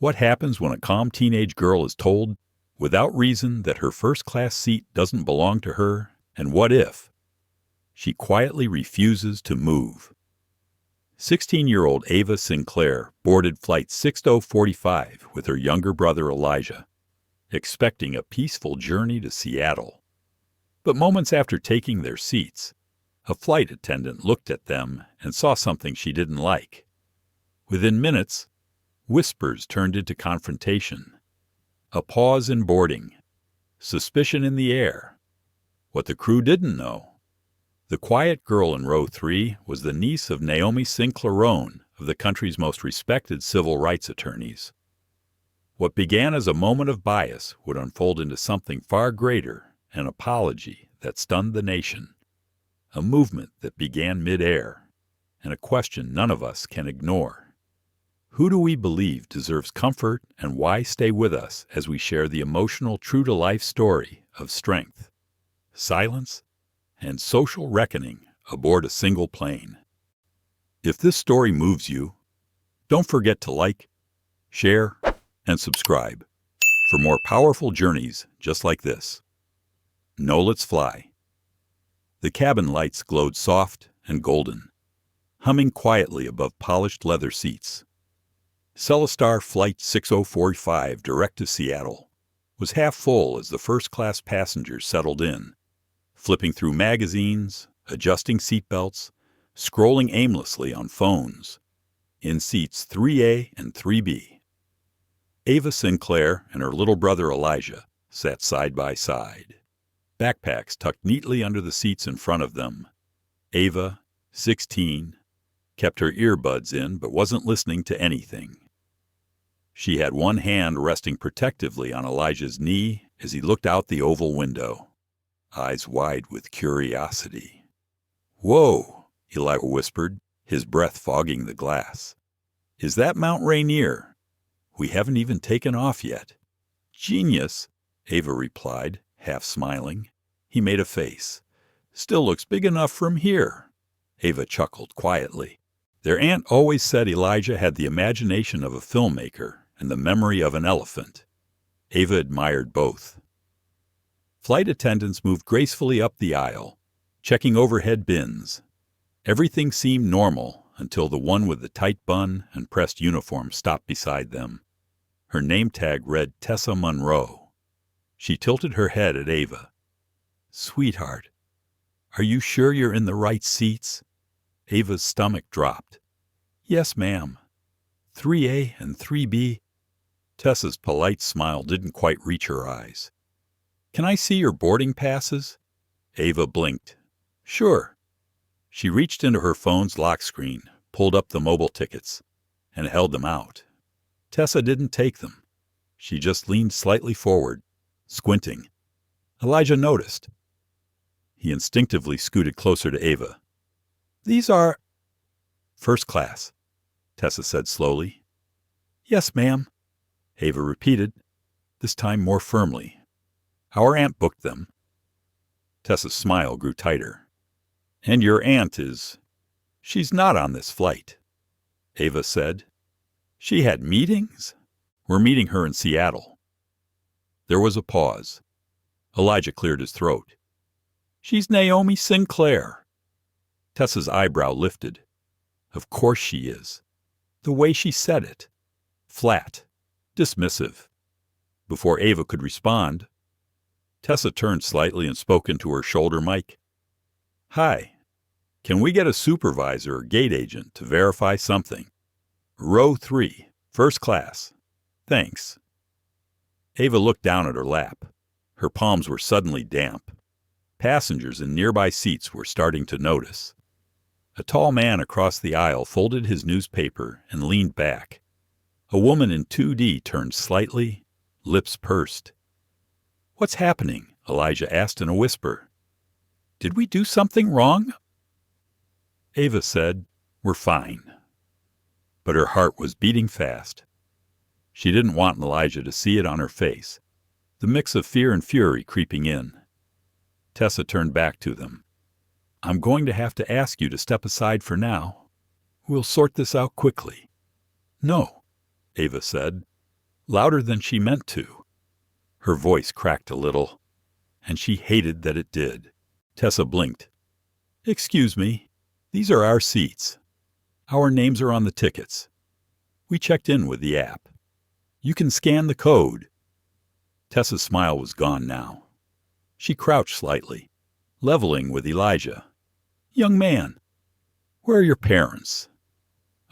What happens when a calm teenage girl is told, without reason, that her first-class seat doesn't belong to her, and what if she quietly refuses to move? 16-year-old Ava Sinclair boarded Flight 6045 with her younger brother Elijah, expecting a peaceful journey to Seattle. But moments after taking their seats, a flight attendant looked at them and saw something she didn't like. Within minutes, whispers turned into confrontation. A pause in boarding. Suspicion in the air. What the crew didn't know. The quiet girl in row 3 was the niece of Naomi Sinclair, of the country's most respected civil rights attorneys. What began as a moment of bias would unfold into something far greater, an apology that stunned the nation, a movement that began mid-air, and a question none of us can ignore. Who do we believe deserves comfort, and why? Stay with us as we share the emotional, true-to-life story of strength, silence, and social reckoning aboard a single plane. If this story moves you, don't forget to like, share, and subscribe for more powerful journeys just like this. Now let's fly. The cabin lights glowed soft and golden, humming quietly above polished leather seats. Celeste Flight 6045 direct to Seattle was half full as the first-class passengers settled in, flipping through magazines, adjusting seatbelts, scrolling aimlessly on phones, in seats 3A and 3B. Ava Sinclair and her little brother Elijah sat side by side, backpacks tucked neatly under the seats in front of them. Ava, 16, kept her earbuds in but wasn't listening to anything. She had one hand resting protectively on Elijah's knee as he looked out the oval window, eyes wide with curiosity. "Whoa," Elijah whispered, his breath fogging the glass. "Is that Mount Rainier? We haven't even taken off yet." "Genius," Ava replied, half smiling. He made a face. "Still looks big enough from here." Ava chuckled quietly. Their aunt always said Elijah had the imagination of a filmmaker and the memory of an elephant. Ava admired both. Flight attendants moved gracefully up the aisle, checking overhead bins. Everything seemed normal until the one with the tight bun and pressed uniform stopped beside them. Her name tag read Tessa Monroe. She tilted her head at Ava. "Sweetheart, are you sure you're in the right seats?" Ava's stomach dropped. "Yes, ma'am. 3A and 3B. Tessa's polite smile didn't quite reach her eyes. "Can I see your boarding passes?" Ava blinked. "Sure." She reached into her phone's lock screen, pulled up the mobile tickets, and held them out. Tessa didn't take them. She just leaned slightly forward, squinting. Elijah noticed. He instinctively scooted closer to Ava. "These are—" "First class," Tessa said slowly. "Yes, ma'am," Ava repeated, this time more firmly. "Our aunt booked them." Tessa's smile grew tighter. "And your aunt is—" "She's not on this flight," Ava said. "She had meetings? We're meeting her in Seattle." There was a pause. Elijah cleared his throat. "She's Naomi Sinclair." Tessa's eyebrow lifted. Of course she is. The way she said it. Flat. Dismissive. Before Ava could respond, Tessa turned slightly and spoke into her shoulder mic. "Hi. Can we get a supervisor or gate agent to verify something? Row 3, first class. Thanks." Ava looked down at her lap. Her palms were suddenly damp. Passengers in nearby seats were starting to notice. A tall man across the aisle folded his newspaper and leaned back. A woman in 2D turned slightly, lips pursed. "What's happening?" Elijah asked in a whisper. "Did we do something wrong?" Ava said, "We're fine." But her heart was beating fast. She didn't want Elijah to see it on her face, the mix of fear and fury creeping in. Tessa turned back to them. "I'm going to have to ask you to step aside for now. We'll sort this out quickly." "No," Ava said. louder than she meant to. Her voice cracked a little, and she hated that it did. Tessa blinked. "Excuse me, these are our seats. Our names are on the tickets. We checked in with the app. You can scan the code." Tessa's smile was gone now. She crouched slightly, leveling with Elijah. "Young man, where are your parents?"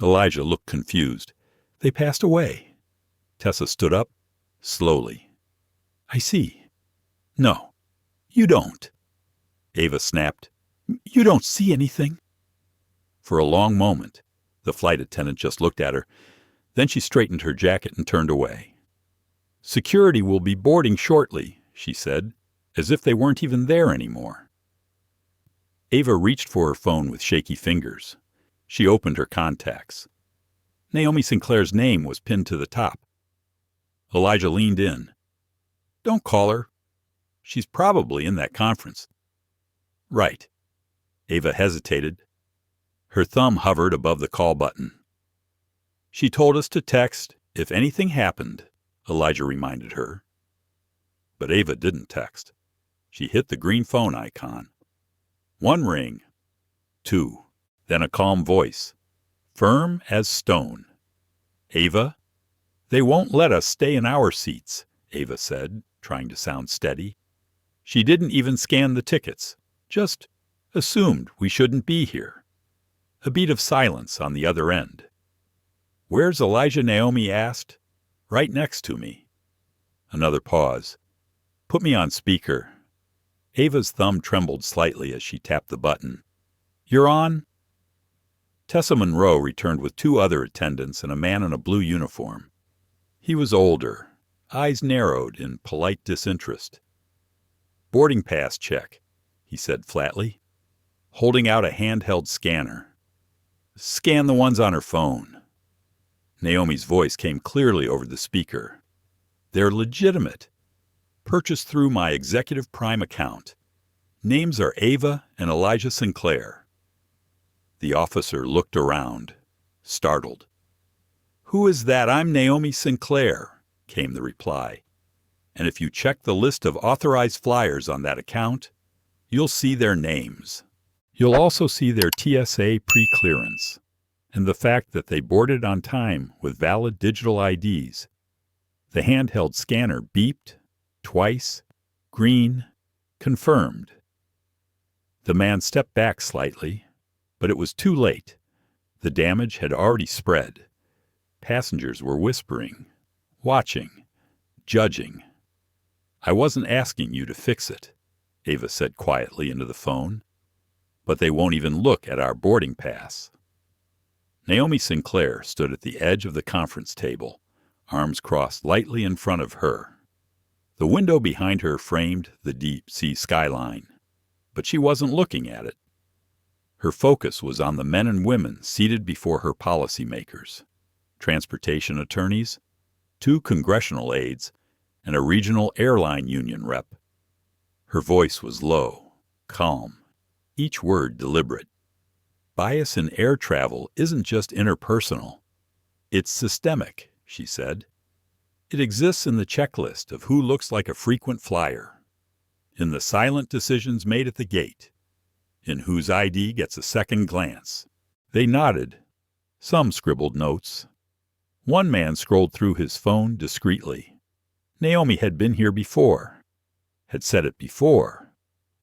Elijah looked confused. "They passed away." Tessa stood up, slowly. "I see." "No, you don't." Ava snapped. "You don't see anything." For a long moment, the flight attendant just looked at her. Then she straightened her jacket and turned away. "Security will be boarding shortly," she said, as if they weren't even there anymore. Ava reached for her phone with shaky fingers. She opened her contacts. Naomi Sinclair's name was pinned to the top. Elijah leaned in. "Don't call her. She's probably in that conference." "Right." Ava hesitated. Her thumb hovered above the call button. "She told us to text if anything happened," Elijah reminded her. But Ava didn't text. She hit the green phone icon. 1 ring. 2. Then a calm voice, firm as stone. "Ava?" "They won't let us stay in our seats," Ava said, trying to sound steady. "She didn't even scan the tickets. Just assumed we shouldn't be here." A beat of silence on the other end. "Where's Elijah?" Naomi asked. "Right next to me." Another pause. "Put me on speaker." Ava's thumb trembled slightly as she tapped the button. "You're on?" Tessa Monroe returned with 2 other attendants and a man in a blue uniform. He was older, eyes narrowed in polite disinterest. "Boarding pass check," he said flatly, holding out a handheld scanner. "Scan the ones on her phone." Naomi's voice came clearly over the speaker. "They're legitimate. Purchased through my Executive Prime account. Names are Ava and Elijah Sinclair." The officer looked around, startled. "Who is that?" "I'm Naomi Sinclair," came the reply. "And if you check the list of authorized flyers on that account, you'll see their names. You'll also see their TSA pre-clearance and the fact that they boarded on time with valid digital IDs." The handheld scanner beeped twice. Green. Confirmed. The man stepped back slightly, but it was too late. The damage had already spread. Passengers were whispering, watching, judging. "I wasn't asking you to fix it," Ava said quietly into the phone. "But they won't even look at our boarding pass." Naomi Sinclair stood at the edge of the conference table, arms crossed lightly in front of her. The window behind her framed the deep-sea skyline, but she wasn't looking at it. Her focus was on the men and women seated before her policymakers, transportation attorneys, 2 congressional aides, and a regional airline union rep. Her voice was low, calm, each word deliberate. "Bias in air travel isn't just interpersonal. It's systemic," she said. "It exists in the checklist of who looks like a frequent flyer, in the silent decisions made at the gate, in whose ID gets a second glance." They nodded. Some scribbled notes. One man scrolled through his phone discreetly. Naomi had been here before, had said it before,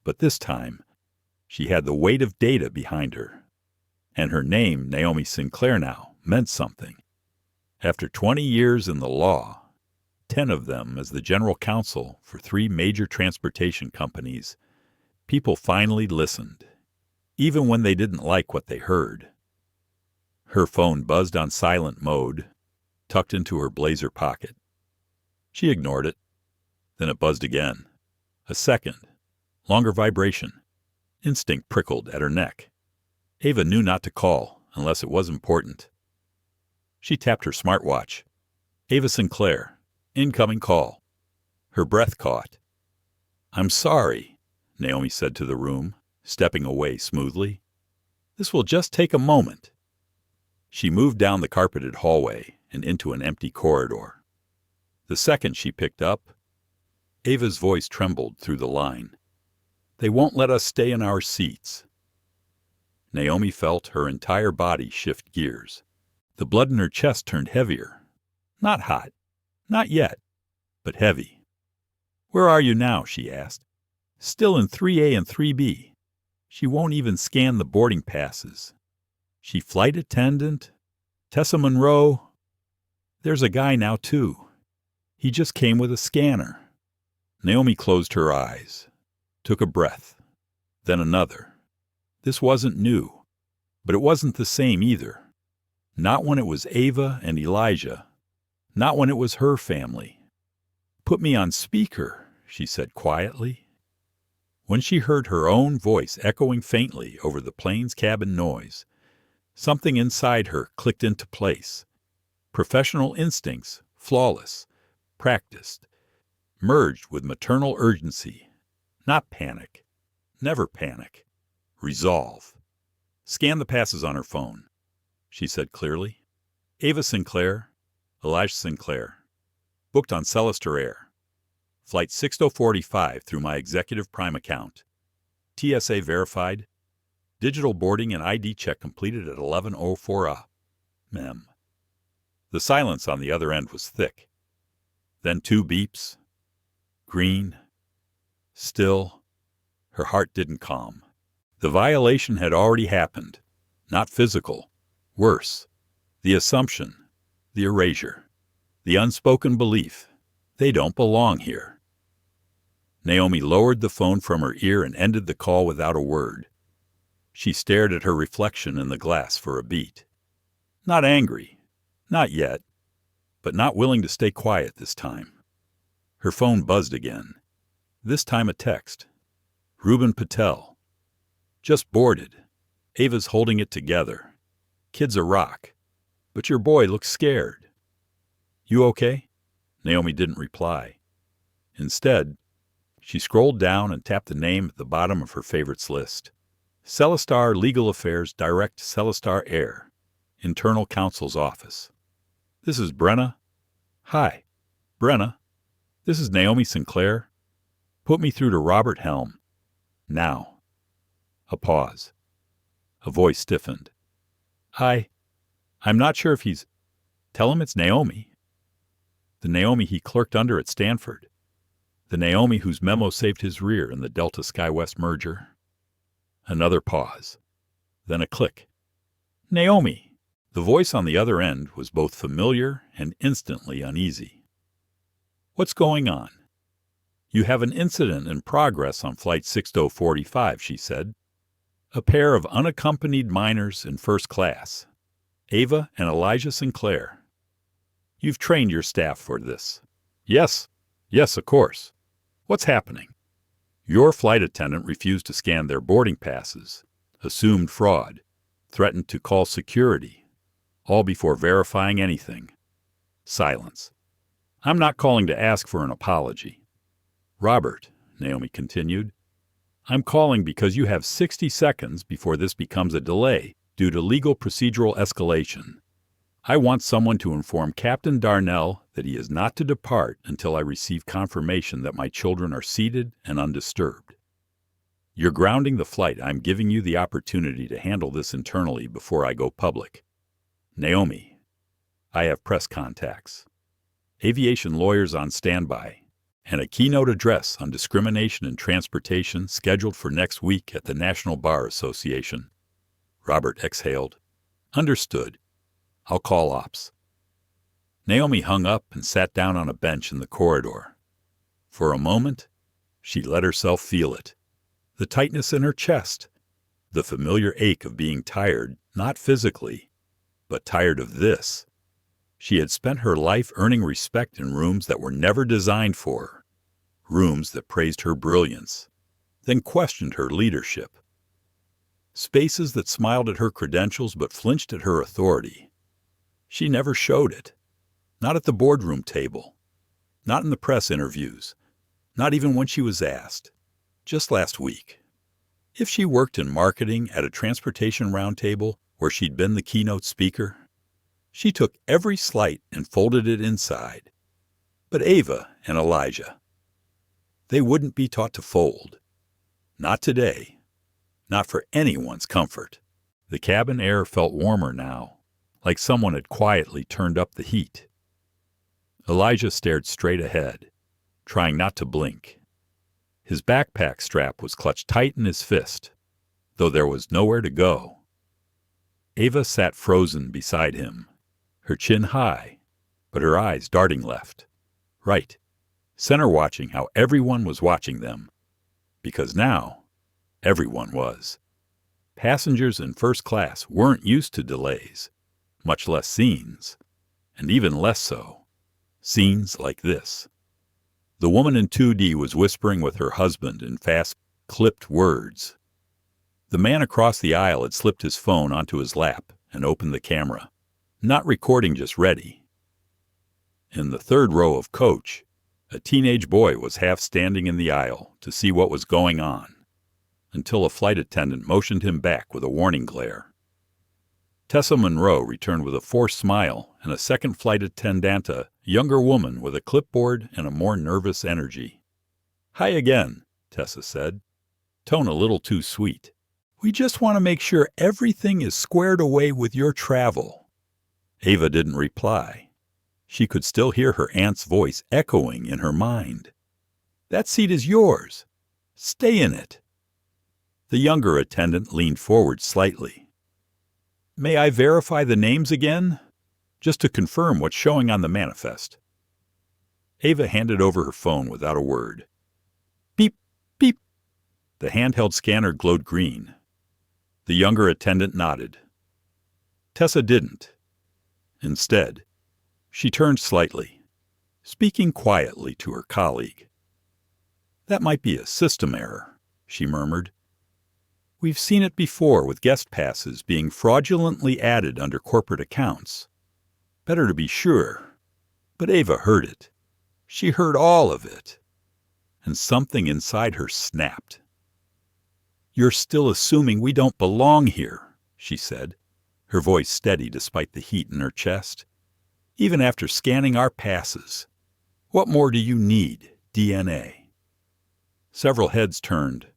but this time she had the weight of data behind her. And her name, Naomi Sinclair, now meant something. After 20 years in the law, 10 of them as the general counsel for 3 major transportation companies, people finally listened, even when they didn't like what they heard. Her phone buzzed on silent mode, tucked into her blazer pocket. She ignored it. Then it buzzed again. A second, longer vibration. Instinct prickled at her neck. Ava knew not to call unless it was important. She tapped her smartwatch. "Ava Sinclair, incoming call." Her breath caught. "I'm sorry," Naomi said to the room, stepping away smoothly. "This will just take a moment." She moved down the carpeted hallway and into an empty corridor. The second she picked up, Ava's voice trembled through the line. "They won't let us stay in our seats." Naomi felt her entire body shift gears. The blood in her chest turned heavier. Not hot, not yet, but heavy. "Where are you now?" she asked. "Still in 3A and 3B. She won't even scan the boarding passes. She flight attendant? Tessa Monroe? There's a guy now, too. He just came with a scanner." Naomi closed her eyes, took a breath, then another. This wasn't new, but it wasn't the same either. Not when it was Ava and Elijah. Not when it was her family. "Put me on speaker," she said quietly. When she heard her own voice echoing faintly over the plane's cabin noise, something inside her clicked into place. Professional instincts, flawless, practiced, merged with maternal urgency. Not panic. Never panic. Resolve. "Scan the passes on her phone," she said clearly. "Ava Sinclair, Elijah Sinclair. Booked on Celeste Air. Flight 6045 through my Executive Prime account. TSA verified. Digital boarding and ID check completed at 11:04 Mem. The silence on the other end was thick. Then 2 beeps. Green. Still. Her heart didn't calm. The violation had already happened. Not physical. Worse. The assumption. The erasure. The unspoken belief. They don't belong here. Naomi lowered the phone from her ear and ended the call without a word. She stared at her reflection in the glass for a beat. Not angry. Not yet. But not willing to stay quiet this time. Her phone buzzed again. This time a text. Ruben Patel. "Just boarded. Ava's holding it together. Kid's a rock. But your boy looks scared. You okay?" Naomi didn't reply. Instead, she scrolled down and tapped the name at the bottom of her favorites list. Celeste Legal Affairs Direct Celeste Air. Internal Counsel's Office. "This is Brenna." "Hi. Brenna. This is Naomi Sinclair. Put me through to Robert Helm. Now." A pause. A voice stiffened. I'm not sure if he's... Tell him it's Naomi." The Naomi he clerked under at Stanford. The Naomi whose memo saved his rear in the Delta SkyWest merger. Another pause. Then a click. "Naomi." The voice on the other end was both familiar and instantly uneasy. "What's going on?" "You have an incident in progress on Flight 6045, she said. "A pair of unaccompanied minors in first class. Ava and Elijah Sinclair. You've trained your staff for this." Yes, of course. "What's happening?" "Your flight attendant refused to scan their boarding passes, assumed fraud, threatened to call security, all before verifying anything." Silence. "I'm not calling to ask for an apology." "Robert," Naomi continued, "I'm calling because you have 60 seconds before this becomes a delay due to legal procedural escalation. I want someone to inform Captain Darnell that he is not to depart until I receive confirmation that my children are seated and undisturbed. You're grounding the flight. I'm giving you the opportunity to handle this internally before I go public. Naomi, I have press contacts, aviation lawyers on standby, and a keynote address on discrimination in transportation scheduled for next week at the National Bar Association." Robert exhaled. "Understood. I'll call ops." Naomi hung up and sat down on a bench in the corridor. For a moment, she let herself feel it. The tightness in her chest, the familiar ache of being tired, not physically, but tired of this. She had spent her life earning respect in rooms that were never designed for her, rooms that praised her brilliance, then questioned her leadership. Spaces that smiled at her credentials but flinched at her authority. She never showed it. Not at the boardroom table. Not in the press interviews. Not even when she was asked. Just last week. If she worked in marketing at a transportation roundtable where she'd been the keynote speaker, she took every slight and folded it inside. But Ava and Elijah, they wouldn't be taught to fold. Not today. Not for anyone's comfort. The cabin air felt warmer now, like someone had quietly turned up the heat. Elijah stared straight ahead, trying not to blink. His backpack strap was clutched tight in his fist, though there was nowhere to go. Ava sat frozen beside him, her chin high, but her eyes darting left, right, center, watching how everyone was watching them. Because now, everyone was. Passengers in first class weren't used to delays, much less scenes, and even less so, scenes like this. The woman in 2D was whispering with her husband in fast, clipped words. The man across the aisle had slipped his phone onto his lap and opened the camera, not recording, just ready. In the third row of coach, a teenage boy was half standing in the aisle to see what was going on, until a flight attendant motioned him back with a warning glare. Tessa Monroe returned with a forced smile, and a second flight attendant, a younger woman with a clipboard and a more nervous energy. "Hi again," Tessa said, tone a little too sweet. "We just want to make sure everything is squared away with your travel." Ava didn't reply. She could still hear her aunt's voice echoing in her mind. "That seat is yours. Stay in it." The younger attendant leaned forward slightly. "May I verify the names again? Just to confirm what's showing on the manifest." Ava handed over her phone without a word. Beep, beep. The handheld scanner glowed green. The younger attendant nodded. Tessa didn't. Instead, she turned slightly, speaking quietly to her colleague. "That might be a system error," she murmured. "We've seen it before with guest passes being fraudulently added under corporate accounts. Better to be sure." But Ava heard it. She heard all of it. And something inside her snapped. "You're still assuming we don't belong here," she said, her voice steady despite the heat in her chest. "Even after scanning our passes. What more do you need, DNA?" Several heads turned.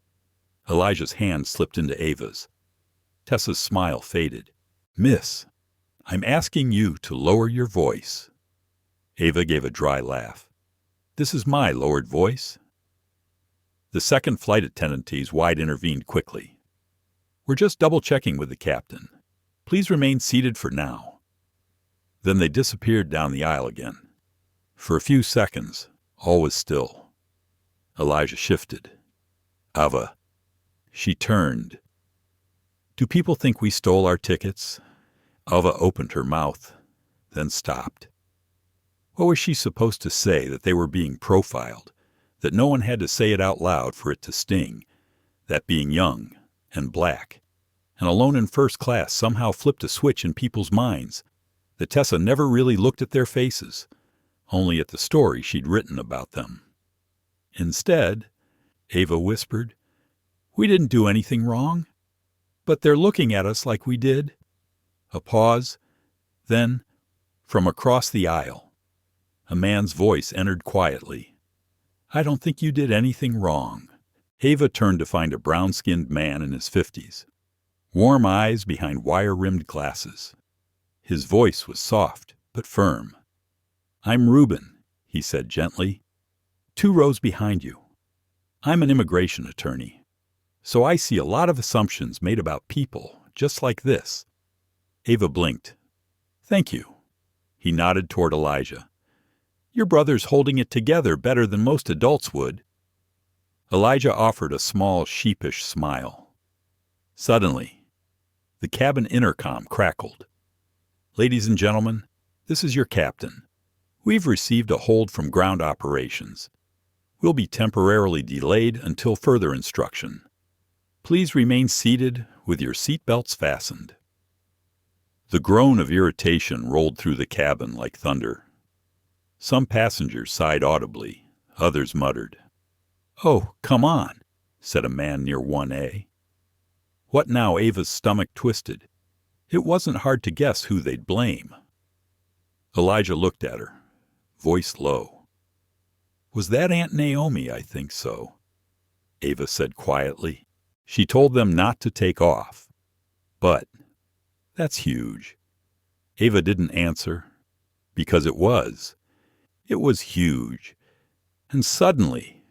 Elijah's hand slipped into Ava's. Tessa's smile faded. "Miss, I'm asking you to lower your voice." Ava gave a dry laugh. "This is my lowered voice." The second flight attendant's wide intervened quickly. "We're just double-checking with the captain. Please remain seated for now." Then they disappeared down the aisle again. For a few seconds, all was still. Elijah shifted. "Ava." She turned. "Do people think we stole our tickets?" Ava opened her mouth, then stopped. What was she supposed to say? That they were being profiled? That no one had to say it out loud for it to sting? That being young and black and alone in first class somehow flipped a switch in people's minds? That Tessa never really looked at their faces, only at the story she'd written about them? Instead, Ava whispered, "We didn't do anything wrong, but they're looking at us like we did." A pause. Then, from across the aisle, a man's voice entered quietly. "I don't think you did anything wrong." Ava turned to find a brown-skinned man in his 50s, warm eyes behind wire-rimmed glasses. His voice was soft but firm. "I'm Reuben," he said gently, "2 rows behind you. I'm an immigration attorney, so I see a lot of assumptions made about people just like this." Ava blinked. "Thank you." He nodded toward Elijah. "Your brother's holding it together better than most adults would." Elijah offered a small, sheepish smile. Suddenly, the cabin intercom crackled. "Ladies and gentlemen, this is your captain. We've received a hold from ground operations. We'll be temporarily delayed until further instruction. Please remain seated with your seat belts fastened." The groan of irritation rolled through the cabin like thunder. Some passengers sighed audibly, others muttered. "Oh, come on," said a man near 1A. What now? Ava's stomach twisted. It wasn't hard to guess who they'd blame. Elijah looked at her, voice low. Was that Aunt Naomi? I think so, Ava said quietly. She told them not to take off. But that's huge. Ava didn't answer, because it was. It was huge. And suddenly,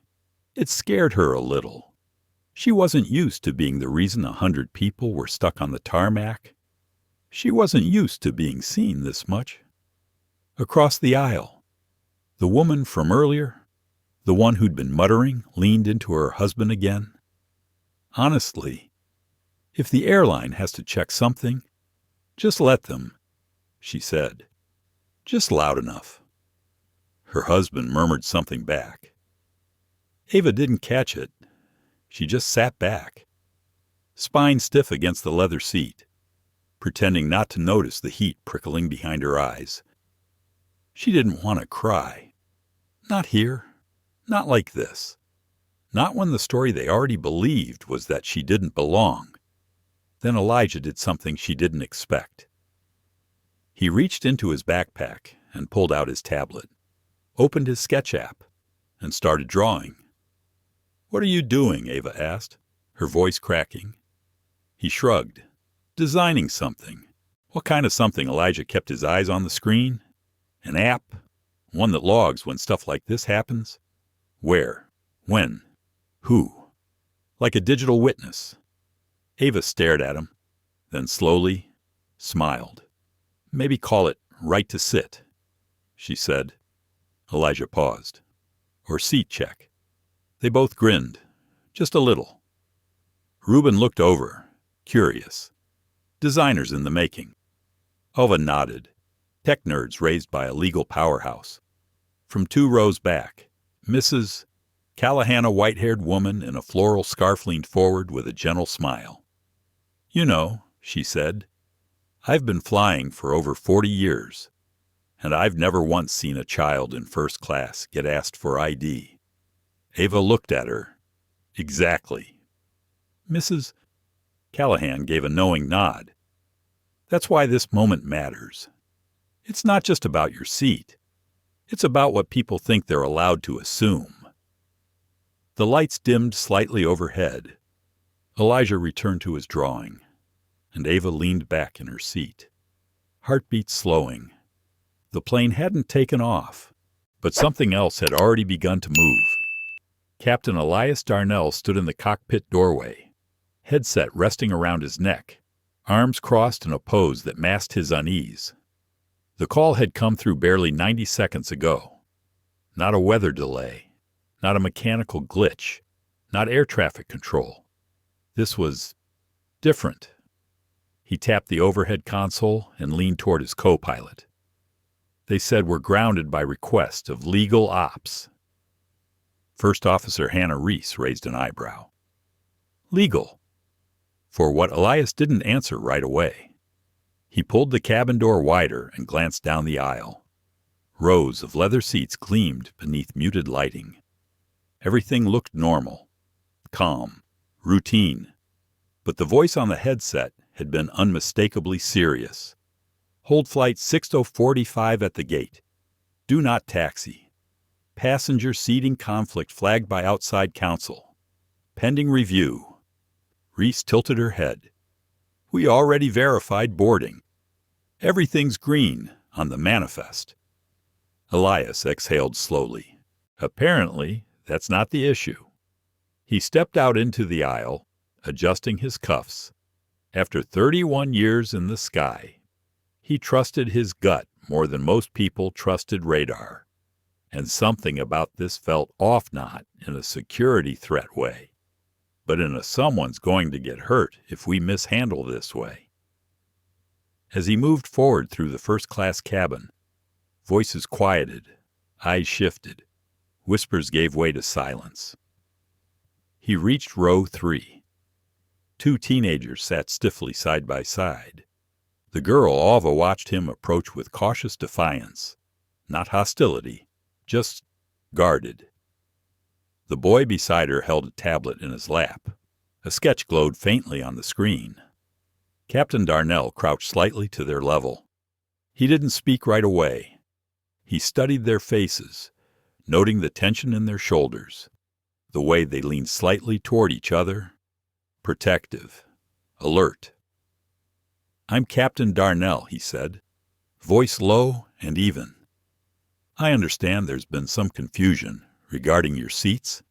it scared her a little. She wasn't used to being the reason 100 people were stuck on the tarmac. She wasn't used to being seen this much. Across the aisle, the woman from earlier, the one who'd been muttering, leaned into her husband again. Honestly, if the airline has to check something, just let them, she said. Just loud enough. Her husband murmured something back. Ava didn't catch it. She just sat back, spine stiff against the leather seat, pretending not to notice the heat prickling behind her eyes. She didn't want to cry. Not here. Not like this. Not when the story they already believed was that she didn't belong. Then Elijah did something she didn't expect. He reached into his backpack and pulled out his tablet, opened his sketch app, and started drawing. "What are you doing?" Ava asked, her voice cracking. He shrugged. "Designing something." What kind of something? Elijah kept his eyes on the screen. An app? One that logs when stuff like this happens? Where? When? Who? Like a digital witness. Ava stared at him, then slowly smiled. "Maybe call it right to sit," she said. Elijah paused. "Or seat check." They both grinned, just a little. Reuben looked over, curious. Designers in the making. Alva nodded. Tech nerds raised by a legal powerhouse. From 2 rows back, Mrs. Callahan, a white-haired woman in a floral scarf, leaned forward with a gentle smile. "You know," she said, "I've been flying for over 40 years, and I've never once seen a child in first class get asked for ID." Ava looked at her. "Exactly." Mrs. Callahan gave a knowing nod. "That's why this moment matters. It's not just about your seat. It's about what people think they're allowed to assume." The lights dimmed slightly overhead. Elijah returned to his drawing, and Ava leaned back in her seat, heartbeat slowing. The plane hadn't taken off, but something else had already begun to move. Captain Elias Darnell stood in the cockpit doorway, headset resting around his neck, arms crossed in a pose that masked his unease. The call had come through barely 90 seconds ago. Not a weather delay, not a mechanical glitch, not air traffic control. This was different. He tapped the overhead console and leaned toward his co-pilot. "They said we're grounded by request of legal ops." First Officer Hannah Reese raised an eyebrow. "Legal?" For what Elias didn't answer right away. He pulled the cabin door wider and glanced down the aisle. Rows of leather seats gleamed beneath muted lighting. Everything looked normal, calm, routine. But the voice on the headset had been unmistakably serious. "Hold flight 6045 at the gate. Do not taxi. Passenger seating conflict flagged by outside counsel. Pending review." Reese tilted her head. "We already verified boarding. Everything's green on the manifest." Elias exhaled slowly. Apparently, that's not the issue. He stepped out into the aisle, adjusting his cuffs. After 31 years in the sky, he trusted his gut more than most people trusted radar. And something about this felt off, not in a security threat way, but in a someone's going to get hurt if we mishandle this way. As he moved forward through the first-class cabin, voices quieted, eyes shifted, whispers gave way to silence. He reached row 3. 2 teenagers sat stiffly side by side. The girl Alva watched him approach with cautious defiance, not hostility, just guarded. The boy beside her held a tablet in his lap. A sketch glowed faintly on the screen. Captain Darnell crouched slightly to their level. He didn't speak right away. He studied their faces, noting the tension in their shoulders, the way they leaned slightly toward each other, protective, alert. "I'm Captain Darnell," he said, voice low and even. "I understand there's been some confusion regarding your seats."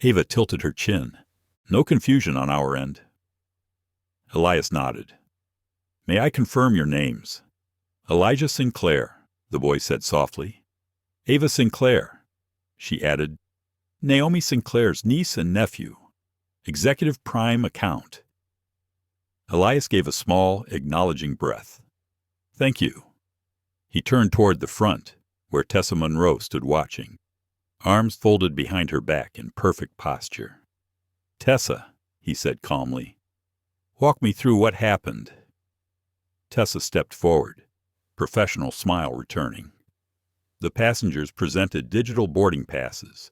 Ava tilted her chin. "No confusion on our end." Elias nodded. "May I confirm your names?" "Elijah Sinclair," the boy said softly. "Ava Sinclair," she added. "Naomi Sinclair's niece and nephew. Executive Prime Account." Elias gave a small, acknowledging breath. "Thank you." He turned toward the front, where Tessa Monroe stood watching, arms folded behind her back in perfect posture. "Tessa," he said calmly, "walk me through what happened." Tessa stepped forward, professional smile returning. The passengers presented digital boarding passes,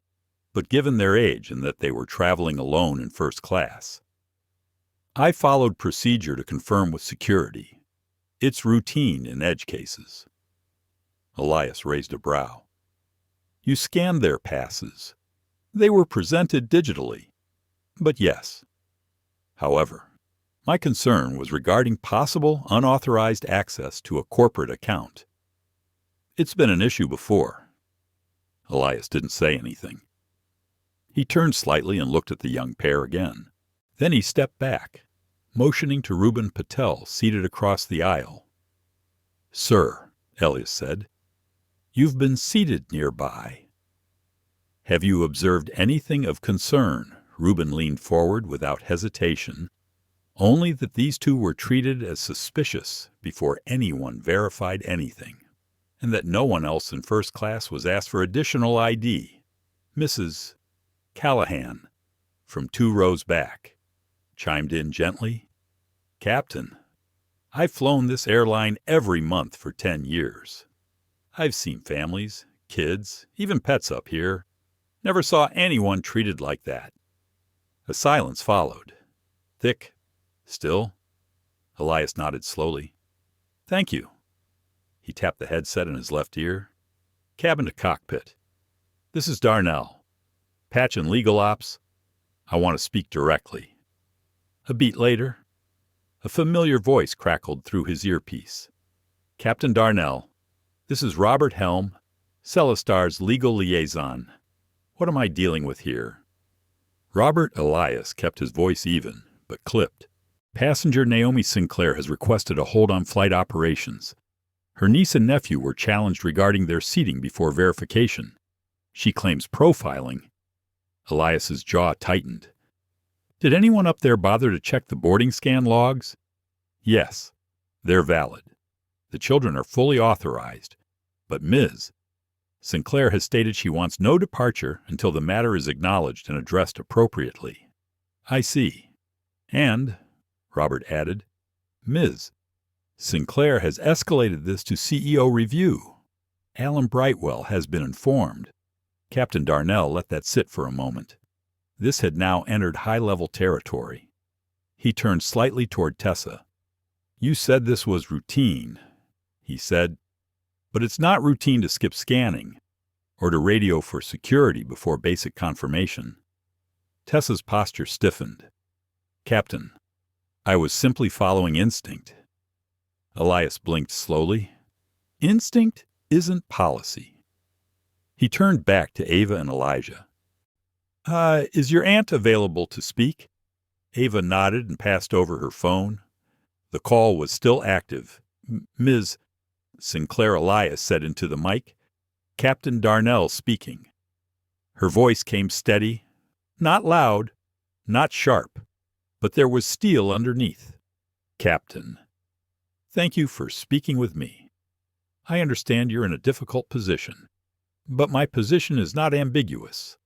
but given their age and that they were traveling alone in first class, I followed procedure to confirm with security. It's routine in edge cases. Elias raised a brow. "You scanned their passes. They were presented digitally. But yes. However, my concern was regarding possible unauthorized access to a corporate account. It's been an issue before." Elias didn't say anything. He turned slightly and looked at the young pair again. Then he stepped back, motioning to Reuben Patel seated across the aisle. "Sir," Elias said, "you've been seated nearby." "Have you observed anything of concern?" Reuben leaned forward without hesitation. "Only that these two were treated as suspicious before anyone verified anything, and that no one else in first class was asked for additional ID. Mrs. Callahan, from 2 rows back, chimed in gently. "Captain, I've flown this airline every month for 10 years. I've seen families, kids, even pets up here. Never saw anyone treated like that." A silence followed. Thick, still. Elias nodded slowly. "Thank you." He tapped the headset in his left ear. "Cabin to cockpit. This is Darnell. Patch and legal ops. I want to speak directly." A beat later, a familiar voice crackled through his earpiece. "Captain Darnell, this is Robert Helm, Celestar's legal liaison. What am I dealing with here?" Robert Elias kept his voice even, but clipped. "Passenger Naomi Sinclair has requested a hold on flight operations. Her niece and nephew were challenged regarding their seating before verification. She claims profiling." Elias's jaw tightened. "Did anyone up there bother to check the boarding scan logs?" "Yes, they're valid. The children are fully authorized. But Ms. Sinclair has stated she wants no departure until the matter is acknowledged and addressed appropriately." "I see. And," Robert added, "Ms. Sinclair has escalated this to CEO review. Alan Brightwell has been informed." Captain Darnell let that sit for a moment. This had now entered high-level territory. He turned slightly toward Tessa. "You said this was routine," he said, "but it's not routine to skip scanning or to radio for security before basic confirmation." Tessa's posture stiffened. "Captain, I was simply following instinct." Elias blinked slowly. "Instinct isn't policy." He turned back to Ava and Elijah. Is your aunt available to speak?" Ava nodded and passed over her phone. The call was still active. "Ms. Sinclair," Elias said into the mic. "Captain Darnell speaking." Her voice came steady, not loud, not sharp, but there was steel underneath. "Captain, thank you for speaking with me. I understand you're in a difficult position, but my position is not ambiguous.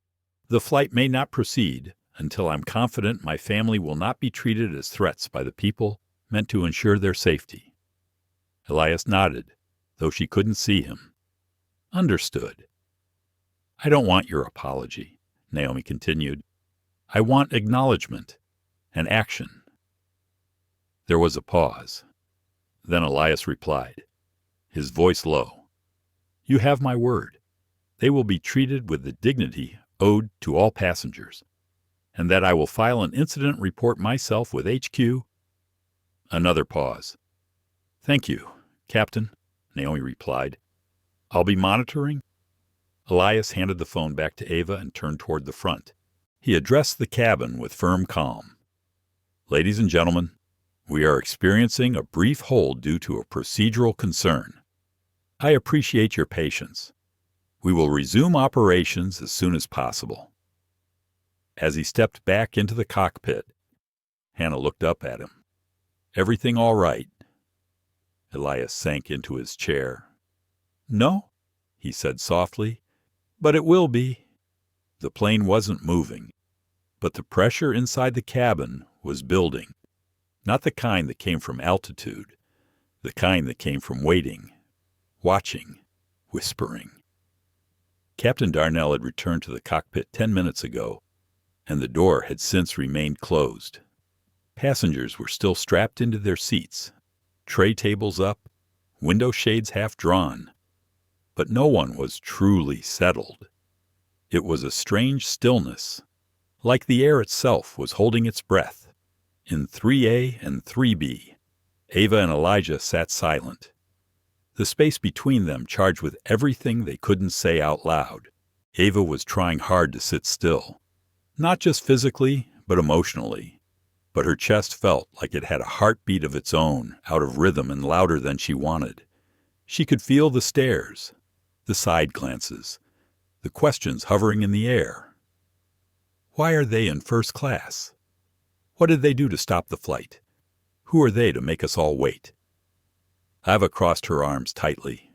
The flight may not proceed until I'm confident my family will not be treated as threats by the people meant to ensure their safety." Elias nodded, though she couldn't see him. "Understood." "I don't want your apology," Naomi continued. "I want acknowledgement and action." There was a pause. Then Elias replied, his voice low. "You have my word. they will be treated with the dignity owed to all passengers, and that I will file an incident report myself with HQ. Another pause. Thank you, Captain, Naomi replied. I'll be monitoring. Elias handed the phone back to Ava and turned toward the front. He addressed the cabin with firm calm. Ladies and gentlemen, we are experiencing a brief hold due to a procedural concern. I appreciate your patience. We will resume operations as soon as possible. As he stepped back into the cockpit, Hannah looked up at him. Everything all right? Elias sank into his chair. No, he said softly, but it will be. The plane wasn't moving, but the pressure inside the cabin was building. Not the kind that came from altitude, the kind that came from waiting, watching, whispering. Captain Darnell had returned to the cockpit 10 minutes ago, and the door had since remained closed. Passengers were still strapped into their seats, tray tables up, window shades half drawn. But no one was truly settled. It was a strange stillness, like the air itself was holding its breath. In 3A and 3B, Ava and Elijah sat silent, the space between them charged with everything they couldn't say out loud. Ava was trying hard to sit still, not just physically, but emotionally. But her chest felt like it had a heartbeat of its own, out of rhythm and louder than she wanted. She could feel the stares, the side glances, the questions hovering in the air. Why are they in first class? What did they do to stop the flight? Who are they to make us all wait? Ava crossed her arms tightly.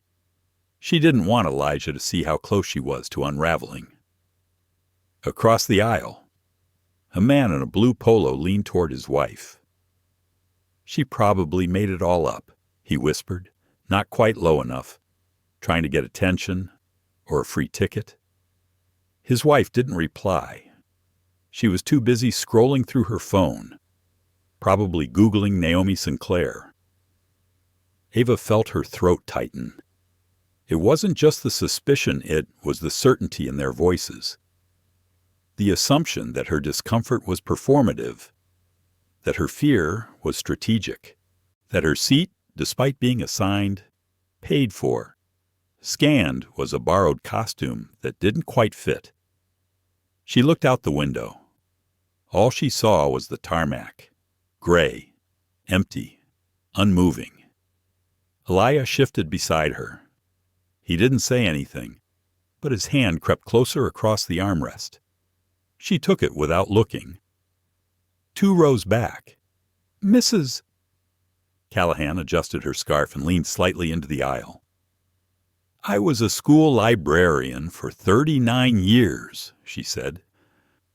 She didn't want Elijah to see how close she was to unraveling. Across the aisle, a man in a blue polo leaned toward his wife. She probably made it all up, he whispered, not quite low enough, trying to get attention or a free ticket. His wife didn't reply. She was too busy scrolling through her phone, probably Googling Naomi Sinclair. Ava felt her throat tighten. It wasn't just the suspicion, it was the certainty in their voices. The assumption that her discomfort was performative, that her fear was strategic, that her seat, despite being assigned, paid for, scanned, was a borrowed costume that didn't quite fit. She looked out the window. All she saw was the tarmac, gray, empty, unmoving. Elias shifted beside her. He didn't say anything, but his hand crept closer across the armrest. She took it without looking. 2 rows back. Mrs. Callahan adjusted her scarf and leaned slightly into the aisle. I was a school librarian for 39 years, she said,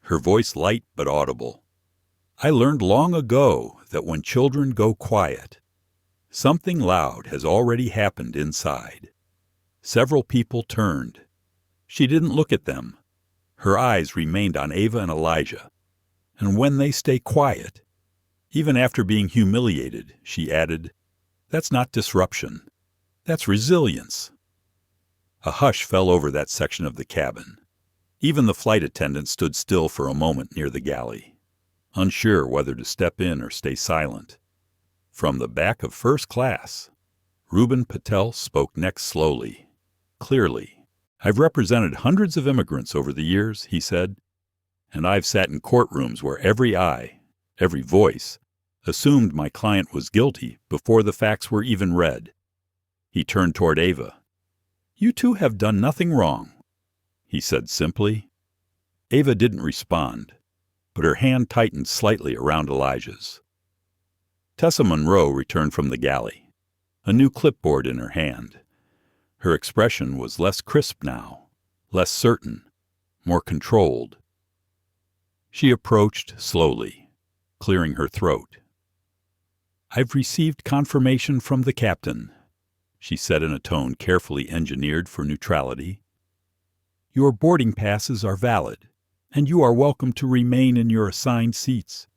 her voice light but audible. I learned long ago that when children go quiet, something loud has already happened inside. Several people turned. She didn't look at them. Her eyes remained on Ava and Elijah. And when they stay quiet, even after being humiliated, she added, that's not disruption. That's resilience. A hush fell over that section of the cabin. Even the flight attendant stood still for a moment near the galley, unsure whether to step in or stay silent. From the back of first class, Reuben Patel spoke next slowly, clearly. I've represented hundreds of immigrants over the years, he said, and I've sat in courtrooms where every eye, every voice, assumed my client was guilty before the facts were even read. He turned toward Ava. You two have done nothing wrong, he said simply. Ava didn't respond, but her hand tightened slightly around Elijah's. Tessa Monroe returned from the galley, a new clipboard in her hand. Her expression was less crisp now, less certain, more controlled. She approached slowly, clearing her throat. I've received confirmation from the captain, she said in a tone carefully engineered for neutrality. Your boarding passes are valid, and you are welcome to remain in your assigned seats.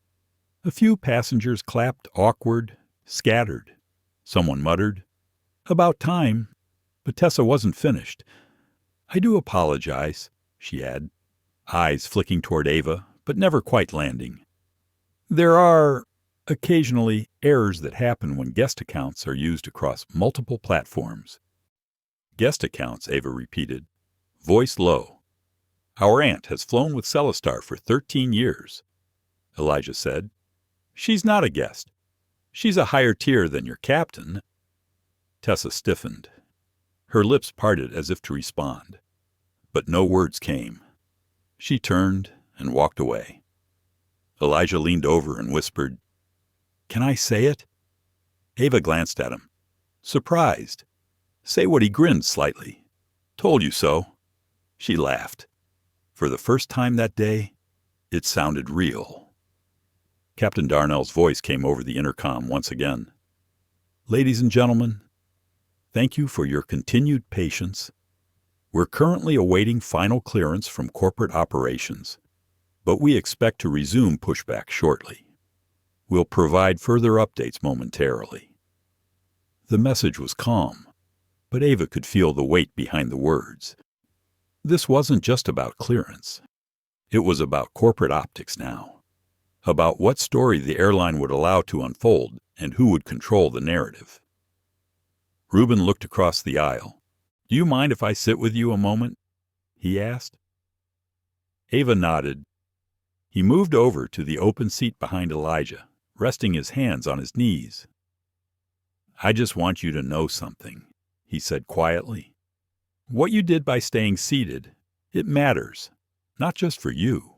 A few passengers clapped awkward, scattered. Someone muttered, about time, but Tessa wasn't finished. I do apologize, she added, eyes flicking toward Ava, but never quite landing. There are, occasionally, errors that happen when guest accounts are used across multiple platforms. Guest accounts, Ava repeated, voice low. Our aunt has flown with Celeste for 13 years, Elijah said. She's not a guest. She's a higher tier than your captain. Tessa stiffened. Her lips parted as if to respond, but no words came. She turned and walked away. Elijah leaned over and whispered, Can I say it? Ava glanced at him, surprised. Say what he grinned slightly. Told you so. She laughed. For the first time that day, it sounded real. Captain Darnell's voice came over the intercom once again. Ladies and gentlemen, thank you for your continued patience. We're currently awaiting final clearance from corporate operations, but we expect to resume pushback shortly. We'll provide further updates momentarily. The message was calm, but Ava could feel the weight behind the words. This wasn't just about clearance. It was about corporate optics now, about what story the airline would allow to unfold and who would control the narrative. Reuben looked across the aisle. Do you mind if I sit with you a moment? He asked. Ava nodded. He moved over to the open seat behind Elijah, resting his hands on his knees. I just want you to know something, he said quietly. What you did by staying seated, it matters, not just for you,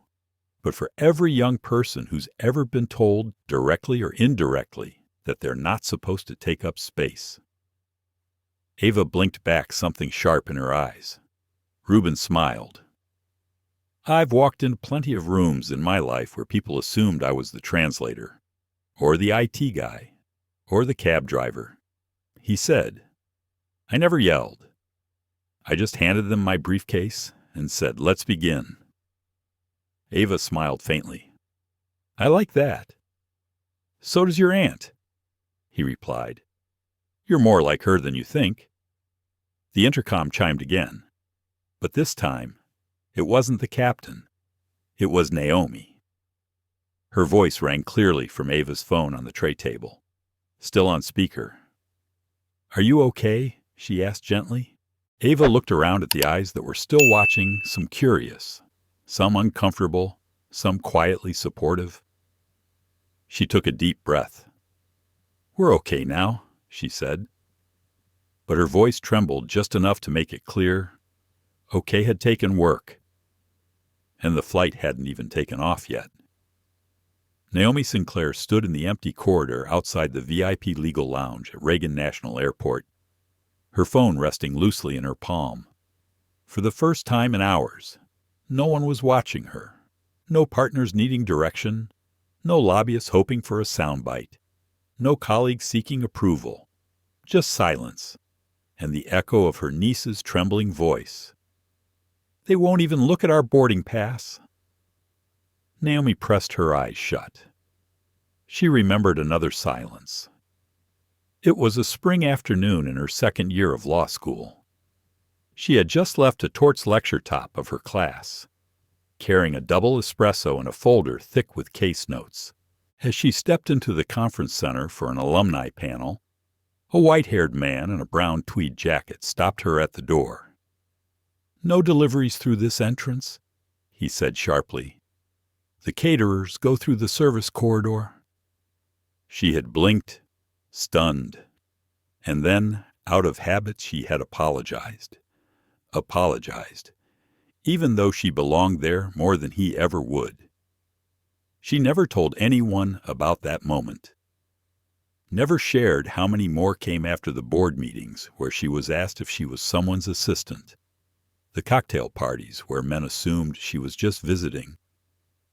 but for every young person who's ever been told, directly or indirectly, that they're not supposed to take up space. Ava blinked back something sharp in her eyes. Reuben smiled. I've walked into plenty of rooms in my life where people assumed I was the translator, or the IT guy, or the cab driver. He said, I never yelled. I just handed them my briefcase and said, let's begin. Ava smiled faintly. I like that. So does your aunt, he replied. You're more like her than you think. The intercom chimed again, but this time, it wasn't the captain. It was Naomi. Her voice rang clearly from Ava's phone on the tray table, still on speaker. Are you okay? She asked gently. Ava looked around at the eyes that were still watching, some curious, some uncomfortable, some quietly supportive. She took a deep breath. We're okay now, she said. But her voice trembled just enough to make it clear. Okay had taken work, and the flight hadn't even taken off yet. Naomi Sinclair stood in the empty corridor outside the VIP legal lounge at Reagan National Airport, her phone resting loosely in her palm. For the first time in hours, no one was watching her, no partners needing direction, no lobbyists hoping for a soundbite, no colleagues seeking approval, just silence, and the echo of her niece's trembling voice. They won't even look at our boarding pass. Naomi pressed her eyes shut. She remembered another silence. It was a spring afternoon in her second year of law school. She had just left a Torts lecture top of her class, carrying a double espresso and a folder thick with case notes. As she stepped into the conference center for an alumni panel, a white-haired man in a brown tweed jacket stopped her at the door. No deliveries through this entrance, he said sharply. The caterers go through the service corridor. She had blinked, stunned, and then, out of habit, she had apologized, even though she belonged there more than he ever would. She never told anyone about that moment, never shared how many more came after the board meetings where she was asked if she was someone's assistant, the cocktail parties where men assumed she was just visiting,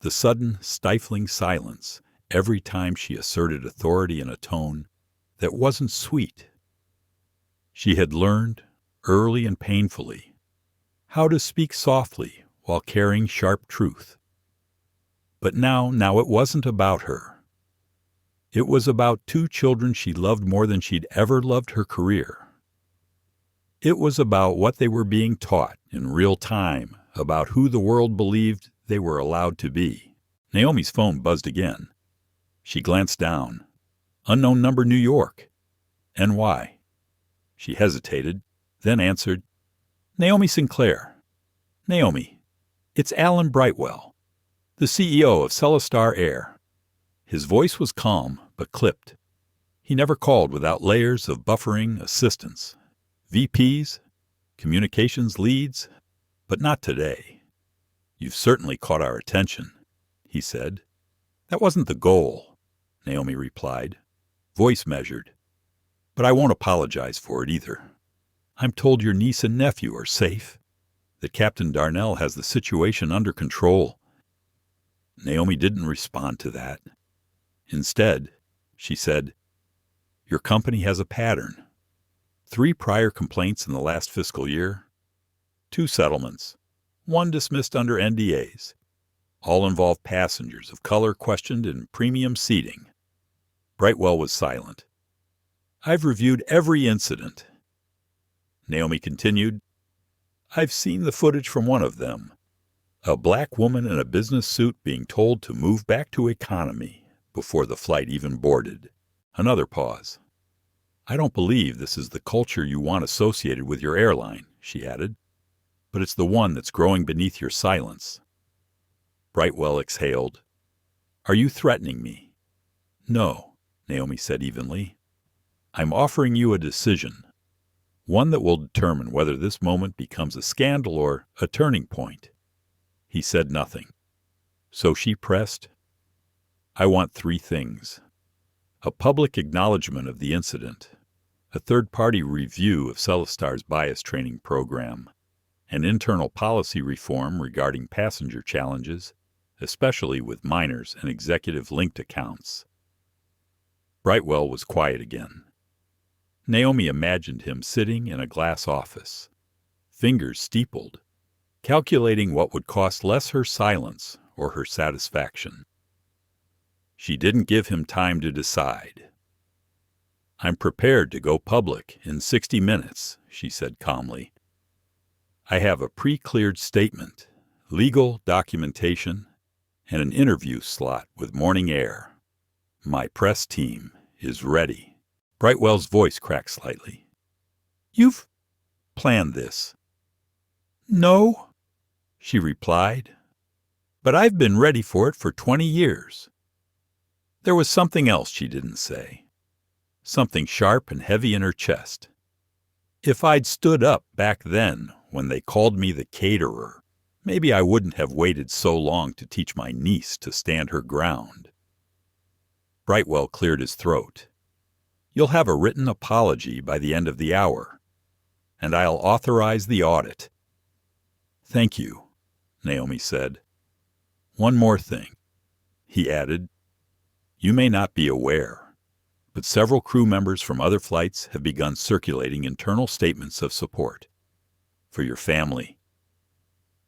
the sudden, stifling silence every time she asserted authority in a tone that wasn't sweet. She had learned, early and painfully, how to speak softly while carrying sharp truth. But now it wasn't about her. It was about two children she loved more than she'd ever loved her career. It was about what they were being taught in real time, about who the world believed they were allowed to be. Naomi's phone buzzed again. She glanced down. Unknown number, New York. NY. She hesitated, then answered, Naomi Sinclair. Naomi, it's Alan Brightwell, the CEO of Celeste Air. His voice was calm, but clipped. He never called without layers of buffering assistance. VPs, communications leads, but not today. You've certainly caught our attention, he said. That wasn't the goal, Naomi replied, voice measured. But I won't apologize for it either. I'm told your niece and nephew are safe, that Captain Darnell has the situation under control. Naomi didn't respond to that. Instead, she said, Your company has a pattern. 3 prior complaints in the last fiscal year, 2 settlements, 1 dismissed under NDAs. All involve passengers of color questioned in premium seating. Brightwell was silent. I've reviewed every incident. Naomi continued, I've seen the footage from one of them. A black woman in a business suit being told to move back to economy before the flight even boarded. Another pause. I don't believe this is the culture you want associated with your airline, she added, but it's the one that's growing beneath your silence. Brightwell exhaled. Are you threatening me? No, Naomi said evenly. I'm offering you a decision, one that will determine whether this moment becomes a scandal or a turning point. He said nothing. So she pressed, I want 3 things. A public acknowledgement of the incident, a third-party review of Celeste's bias training program, an internal policy reform regarding passenger challenges, especially with minors and executive-linked accounts. Brightwell was quiet again. Naomi imagined him sitting in a glass office, fingers steepled, calculating what would cost less her silence or her satisfaction. She didn't give him time to decide. I'm prepared to go public in 60 minutes, she said calmly. I have a pre-cleared statement, legal documentation, and an interview slot with Morning Air. My press team is ready. Brightwell's voice cracked slightly. You've planned this. No, she replied, but I've been ready for it for 20 years. There was something else she didn't say, something sharp and heavy in her chest. If I'd stood up back then when they called me the caterer, maybe I wouldn't have waited so long to teach my niece to stand her ground. Brightwell cleared his throat. You'll have a written apology by the end of the hour, and I'll authorize the audit. Thank you, Naomi said. One more thing, he added. You may not be aware, but several crew members from other flights have begun circulating internal statements of support. For your family.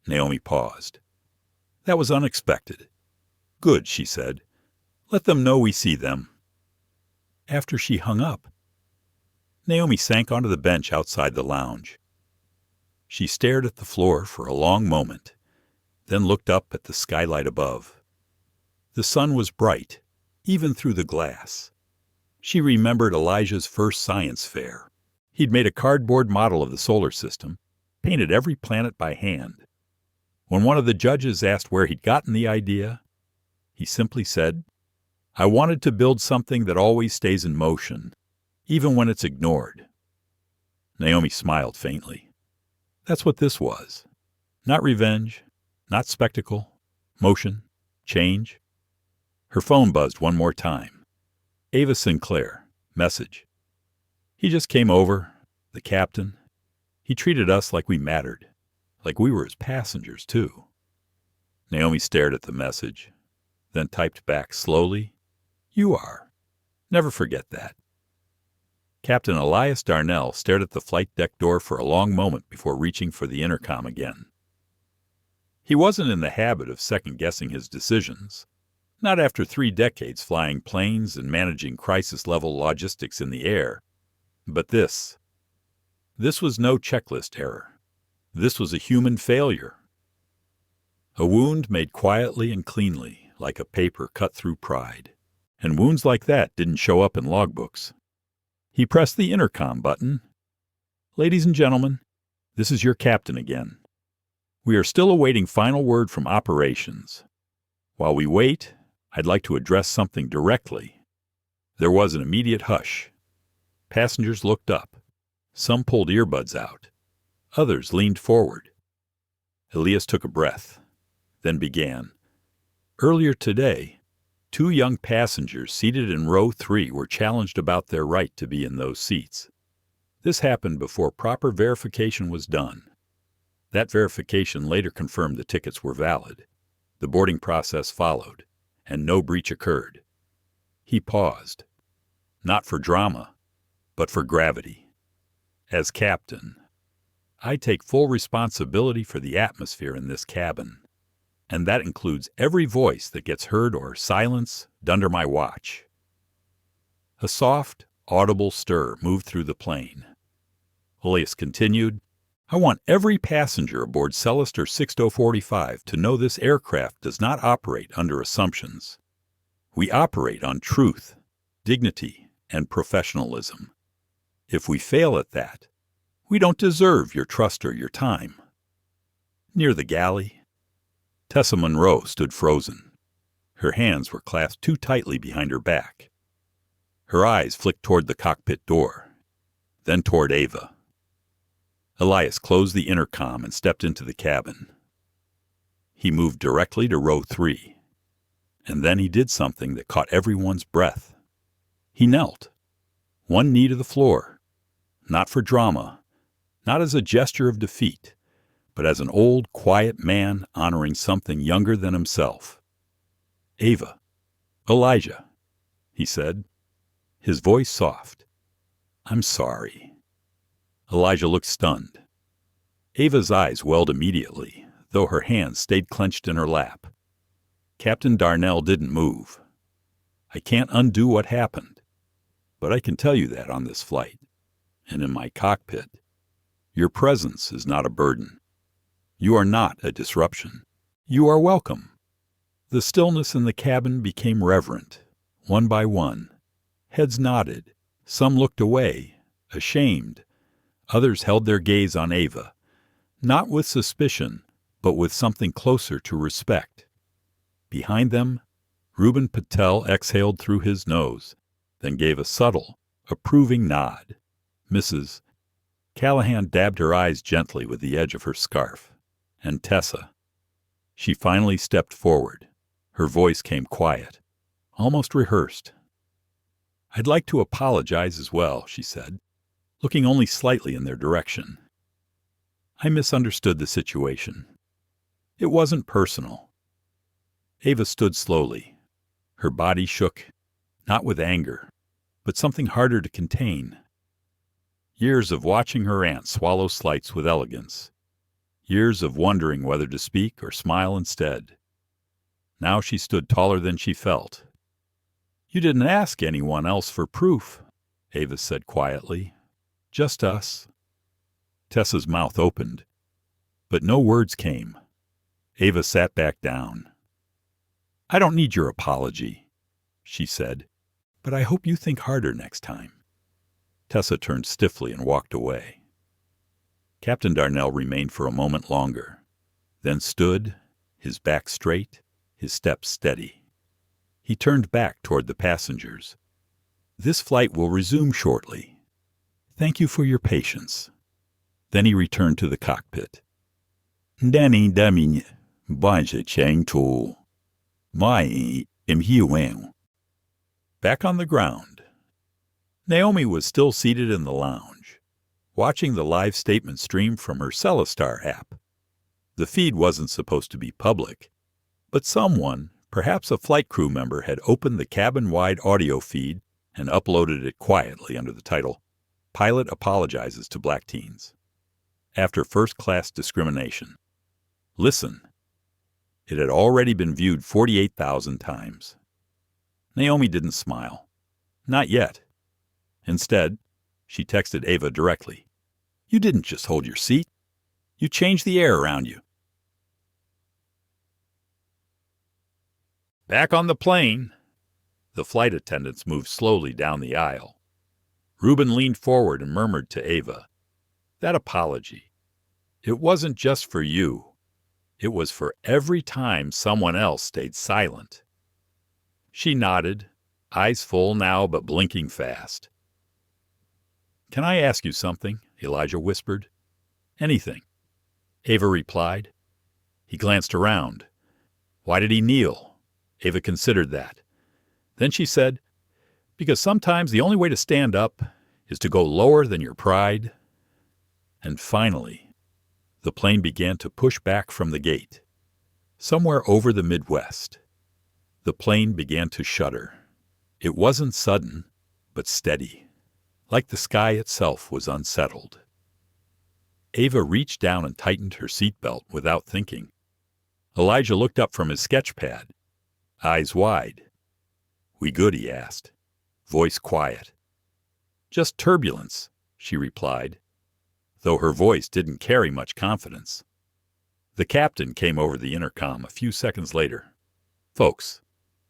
Naomi paused. That was unexpected. Good, she said. Let them know we see them. After she hung up, Naomi sank onto the bench outside the lounge. She stared at the floor for a long moment, then looked up at the skylight above. The sun was bright, even through the glass. She remembered Elijah's first science fair. He'd made a cardboard model of the solar system, painted every planet by hand. When one of the judges asked where he'd gotten the idea, he simply said, I wanted to build something that always stays in motion, even when it's ignored. Naomi smiled faintly. That's what this was. Not revenge, not spectacle, motion, change. Her phone buzzed one more time. Ava Sinclair, message. He just came over, the captain. He treated us like we mattered, like we were his passengers, too. Naomi stared at the message, then typed back slowly, You are. Never forget that. Captain Elias Darnell stared at the flight deck door for a long moment before reaching for the intercom again. He wasn't in the habit of second-guessing his decisions, not after 3 decades flying planes and managing crisis-level logistics in the air. But this This was no checklist error. This was a human failure. A wound made quietly and cleanly, like a paper cut through pride. And wounds like that didn't show up in logbooks. He pressed the intercom button. "Ladies and gentlemen, this is your captain again. We are still awaiting final word from operations. While we wait, I'd like to address something directly." There was an immediate hush. Passengers looked up. Some pulled earbuds out. Others leaned forward. Elias took a breath, then began. "Earlier today, 2 young passengers seated in row 3 were challenged about their right to be in those seats. This happened before proper verification was done. That verification later confirmed the tickets were valid. The boarding process followed, and no breach occurred." He paused. "Not for drama, but for gravity. As captain, I take full responsibility for the atmosphere in this cabin, and that includes every voice that gets heard or silenced under my watch." A soft, audible stir moved through the plane. Elias continued, "I want every passenger aboard Celeste or 6045 to know this aircraft does not operate under assumptions. We operate on truth, dignity, and professionalism. If we fail at that, we don't deserve your trust or your time." Near the galley, Tessa Monroe stood frozen. Her hands were clasped too tightly behind her back. Her eyes flicked toward the cockpit door, then toward Ava. Elias closed the intercom and stepped into the cabin. He moved directly to row 3, and then he did something that caught everyone's breath. He knelt, one knee to the floor, not for drama, not as a gesture of defeat, but as an old, quiet man honoring something younger than himself. "Ava, Elijah," he said, his voice soft. "I'm sorry." Elijah looked stunned. Ava's eyes welled immediately, though her hands stayed clenched in her lap. Captain Darnell didn't move. "I can't undo what happened, but I can tell you that on this flight, and in my cockpit, your presence is not a burden. You are not a disruption. You are welcome." The stillness in the cabin became reverent, one by one. Heads nodded. Some looked away, ashamed. Others held their gaze on Ava, not with suspicion, but with something closer to respect. Behind them, Reuben Patel exhaled through his nose, then gave a subtle, approving nod. Mrs. Callahan dabbed her eyes gently with the edge of her scarf. And Tessa. She finally stepped forward. Her voice came quiet, almost rehearsed. "I'd like to apologize as well," she said, looking only slightly in their direction. "I misunderstood the situation. It wasn't personal." Ava stood slowly. Her body shook, not with anger, but something harder to contain. Years of watching her aunt swallow slights with elegance. Years of wondering whether to speak or smile instead. Now she stood taller than she felt. "You didn't ask anyone else for proof," Ava said quietly. "Just us." Tessa's mouth opened, but no words came. Ava sat back down. "I don't need your apology," she said, "but I hope you think harder next time." Tessa turned stiffly and walked away. Captain Darnell remained for a moment longer, then stood, his back straight, his steps steady. He turned back toward the passengers. "This flight will resume shortly. Thank you for your patience." Then he returned to the cockpit. "Danny Damin, Banja Chang Tu, Mai Im Hiwen." Back on the ground, Naomi was still seated in the lounge, watching the live statement stream from her Celestar app. The feed wasn't supposed to be public, but someone, perhaps a flight crew member, had opened the cabin-wide audio feed and uploaded it quietly under the title, "Pilot Apologizes to Black Teens After First-Class Discrimination." Listen. It had already been viewed 48,000 times. Naomi didn't smile. Not yet. Instead, she texted Ava directly. You didn't just hold your seat. You changed the air around you. Back on the plane. The flight attendants moved slowly down the aisle. Reuben leaned forward and murmured to Ava, "That apology. It wasn't just for you. It was for every time someone else stayed silent." She nodded, eyes full now but blinking fast. "Can I ask you something?" Elijah whispered. "Anything," Ava replied. He glanced around. Why did he kneel? Ava considered that. Then she said, "Because sometimes the only way to stand up is to go lower than your pride." And finally, the plane began to push back from the gate. Somewhere over the Midwest, the plane began to shudder. It wasn't sudden, but steady, like the sky itself was unsettled. Ava reached down and tightened her seatbelt without thinking. Elijah looked up from his sketch pad, eyes wide. "We good?" he asked, voice quiet. "Just turbulence," she replied, though her voice didn't carry much confidence. The captain came over the intercom a few seconds later. "Folks,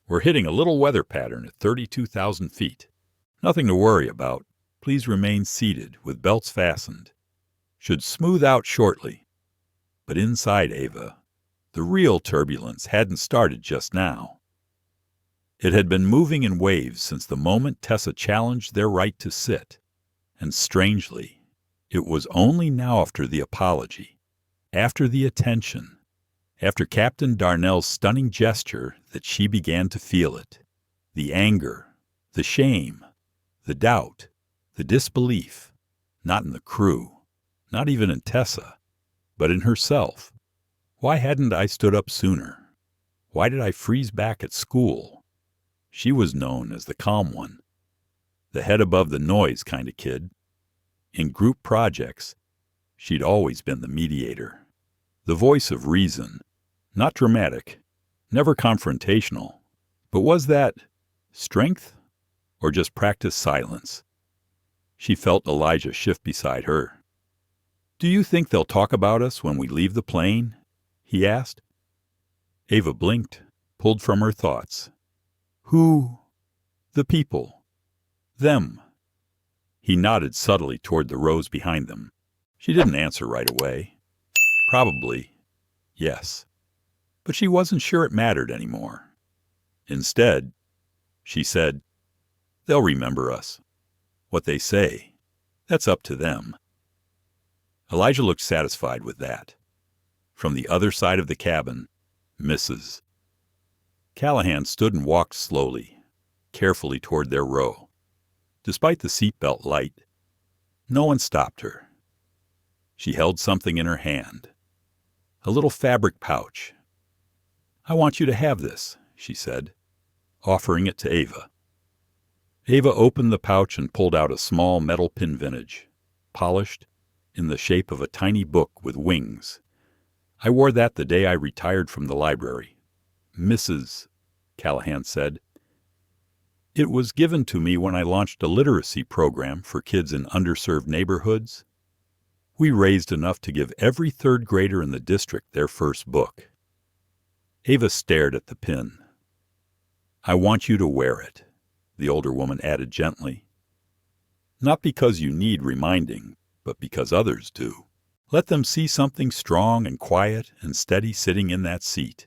we're hitting a little weather pattern at 32,000 feet. Nothing to worry about. Please remain seated with belts fastened. Should smooth out shortly." But inside Ava, the real turbulence hadn't started just now. It had been moving in waves since the moment Tessa challenged their right to sit. And strangely, it was only now after the apology, after the attention, after Captain Darnell's stunning gesture that she began to feel it. The anger, the shame, the doubt, the disbelief, not in the crew, not even in Tessa, but in herself. Why hadn't I stood up sooner? Why did I freeze back at school? She was known as the calm one, the head above the noise kind of kid. In group projects, she'd always been the mediator, the voice of reason, not dramatic, never confrontational. But was that strength or just practiced silence? She felt Elijah shift beside her. "Do you think they'll talk about us when we leave the plane?" he asked. Ava blinked, pulled from her thoughts. "Who?" "The people. Them." He nodded subtly toward the rows behind them. She didn't answer right away. Probably, yes. But she wasn't sure it mattered anymore. Instead, she said, "They'll remember us. What they say, that's up to them." Elijah looked satisfied with that. From the other side of the cabin, Mrs. Callahan stood and walked slowly, carefully toward their row. Despite the seatbelt light, no one stopped her. She held something in her hand, a little fabric pouch. "I want you to have this," she said, offering it to Ava. Ava opened the pouch and pulled out a small metal pin vintage, polished, in the shape of a tiny book with wings. "I wore that the day I retired from the library," Mrs. Callahan said. "It was given to me when I launched a literacy program for kids in underserved neighborhoods. We raised enough to give every third grader in the district their first book." Ava stared at the pin. "I want you to wear it," the older woman added gently. "Not because you need reminding, but because others do. Let them see something strong and quiet and steady sitting in that seat."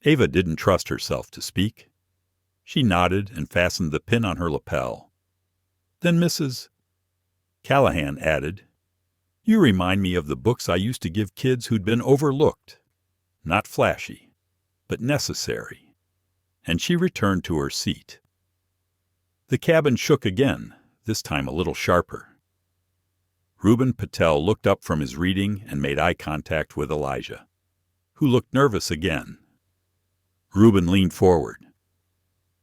Ava didn't trust herself to speak. She nodded and fastened the pin on her lapel. Then Mrs. Callahan added, "You remind me of the books I used to give kids who'd been overlooked. Not flashy, but necessary." And she returned to her seat. The cabin shook again, this time a little sharper. Reuben Patel looked up from his reading and made eye contact with Elijah, who looked nervous again. Reuben leaned forward.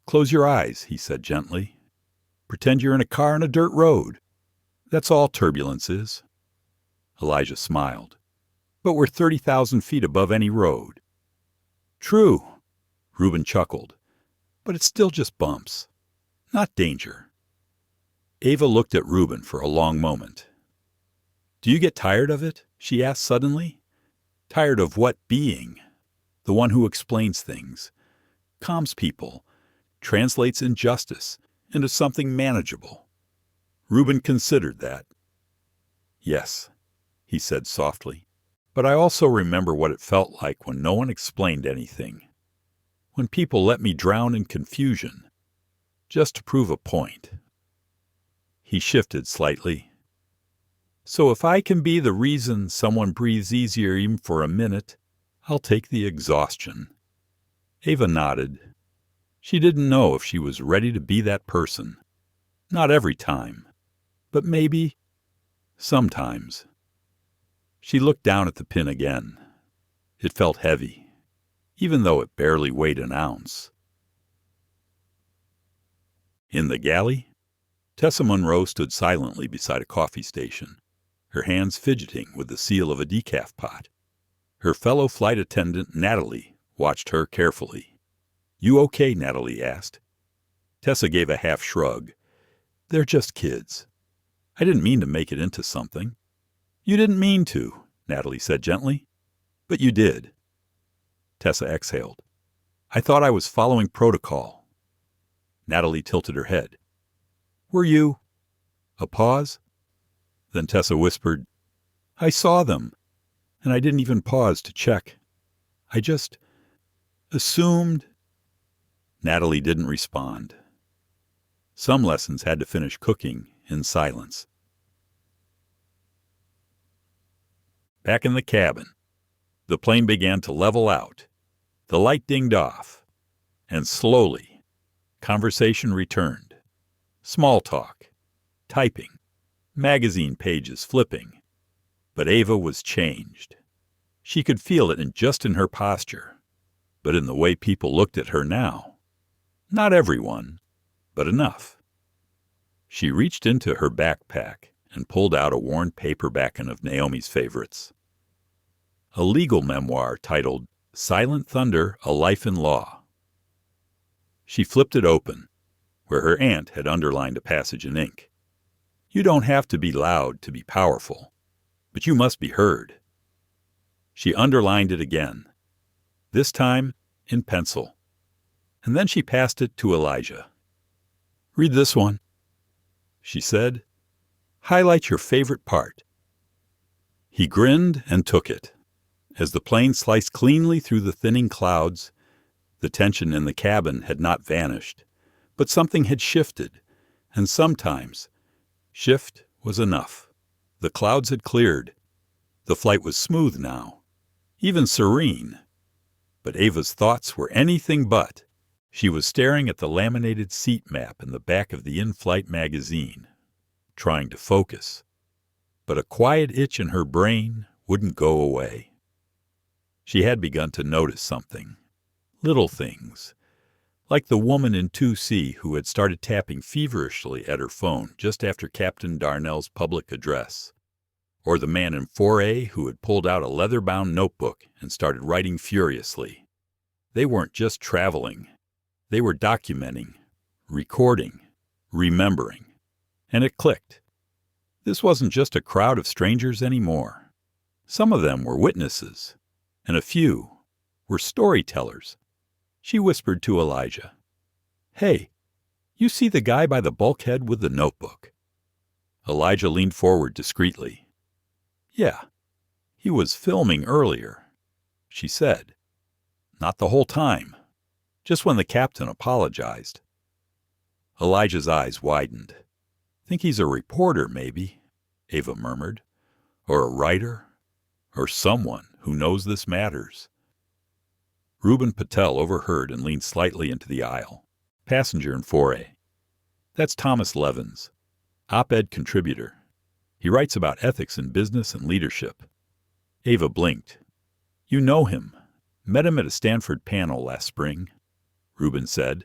"Close your eyes," he said gently. "Pretend you're in a car on a dirt road. That's all turbulence is." Elijah smiled. "But we're 30,000 feet above any road." "True," Reuben chuckled. "But it's still just bumps. Not danger." Ava looked at Reuben for a long moment. Do you get tired of it? She asked suddenly. Tired of what being? The one who explains things, calms people, translates injustice into something manageable. Reuben considered that. Yes, he said softly, but I also remember what it felt like when no one explained anything. When people let me drown in confusion, just to prove a point. He shifted slightly. So if I can be the reason someone breathes easier even for a minute, I'll take the exhaustion. Ava nodded. She didn't know if she was ready to be that person. Not every time, but maybe sometimes. She looked down at the pin again. It felt heavy, even though it barely weighed an ounce. In the galley, Tessa Monroe stood silently beside a coffee station, her hands fidgeting with the seal of a decaf pot. Her fellow flight attendant, Natalie, watched her carefully. You okay? Natalie asked. Tessa gave a half shrug. They're just kids. I didn't mean to make it into something. You didn't mean to, Natalie said gently. But you did. Tessa exhaled. I thought I was following protocol. Natalie tilted her head. Were you? A pause? Then Tessa whispered, I saw them, and I didn't even pause to check. I just assumed. Natalie didn't respond. Some lessons had to finish cooking in silence. Back in the cabin, the plane began to level out. The light dinged off, and slowly, conversation returned. Small talk, typing, magazine pages flipping. But Ava was changed. She could feel it just in her posture, but in the way people looked at her now. Not everyone, but enough. She reached into her backpack and pulled out a worn paperback of Naomi's favorites. A legal memoir titled Silent Thunder, A Life in Law. She flipped it open, where her aunt had underlined a passage in ink. You don't have to be loud to be powerful, but you must be heard. She underlined it again, this time in pencil, and then she passed it to Elijah. Read this one, she said. Highlight your favorite part. He grinned and took it. As the plane sliced cleanly through the thinning clouds, the tension in the cabin had not vanished, but something had shifted, and sometimes shift was enough. The clouds had cleared. The flight was smooth now, even serene. But Ava's thoughts were anything but. She was staring at the laminated seat map in the back of the in-flight magazine, trying to focus. But a quiet itch in her brain wouldn't go away. She had begun to notice something. Little things. Like the woman in 2C who had started tapping feverishly at her phone just after Captain Darnell's public address. Or the man in 4A who had pulled out a leather-bound notebook and started writing furiously. They weren't just traveling. They were documenting, recording, remembering. And it clicked. This wasn't just a crowd of strangers anymore. Some of them were witnesses, and a few were storytellers. She whispered to Elijah, Hey, you see the guy by the bulkhead with the notebook? Elijah leaned forward discreetly. Yeah, he was filming earlier, she said. Not the whole time, just when the captain apologized. Elijah's eyes widened. Think he's a reporter, maybe, Ava murmured, or a writer, or someone who knows this matters. Reuben Patel overheard and leaned slightly into the aisle. Passenger in 4A. That's Thomas Levins, op-ed contributor. He writes about ethics in business and leadership. Ava blinked. You know him. Met him at a Stanford panel last spring, Reuben said.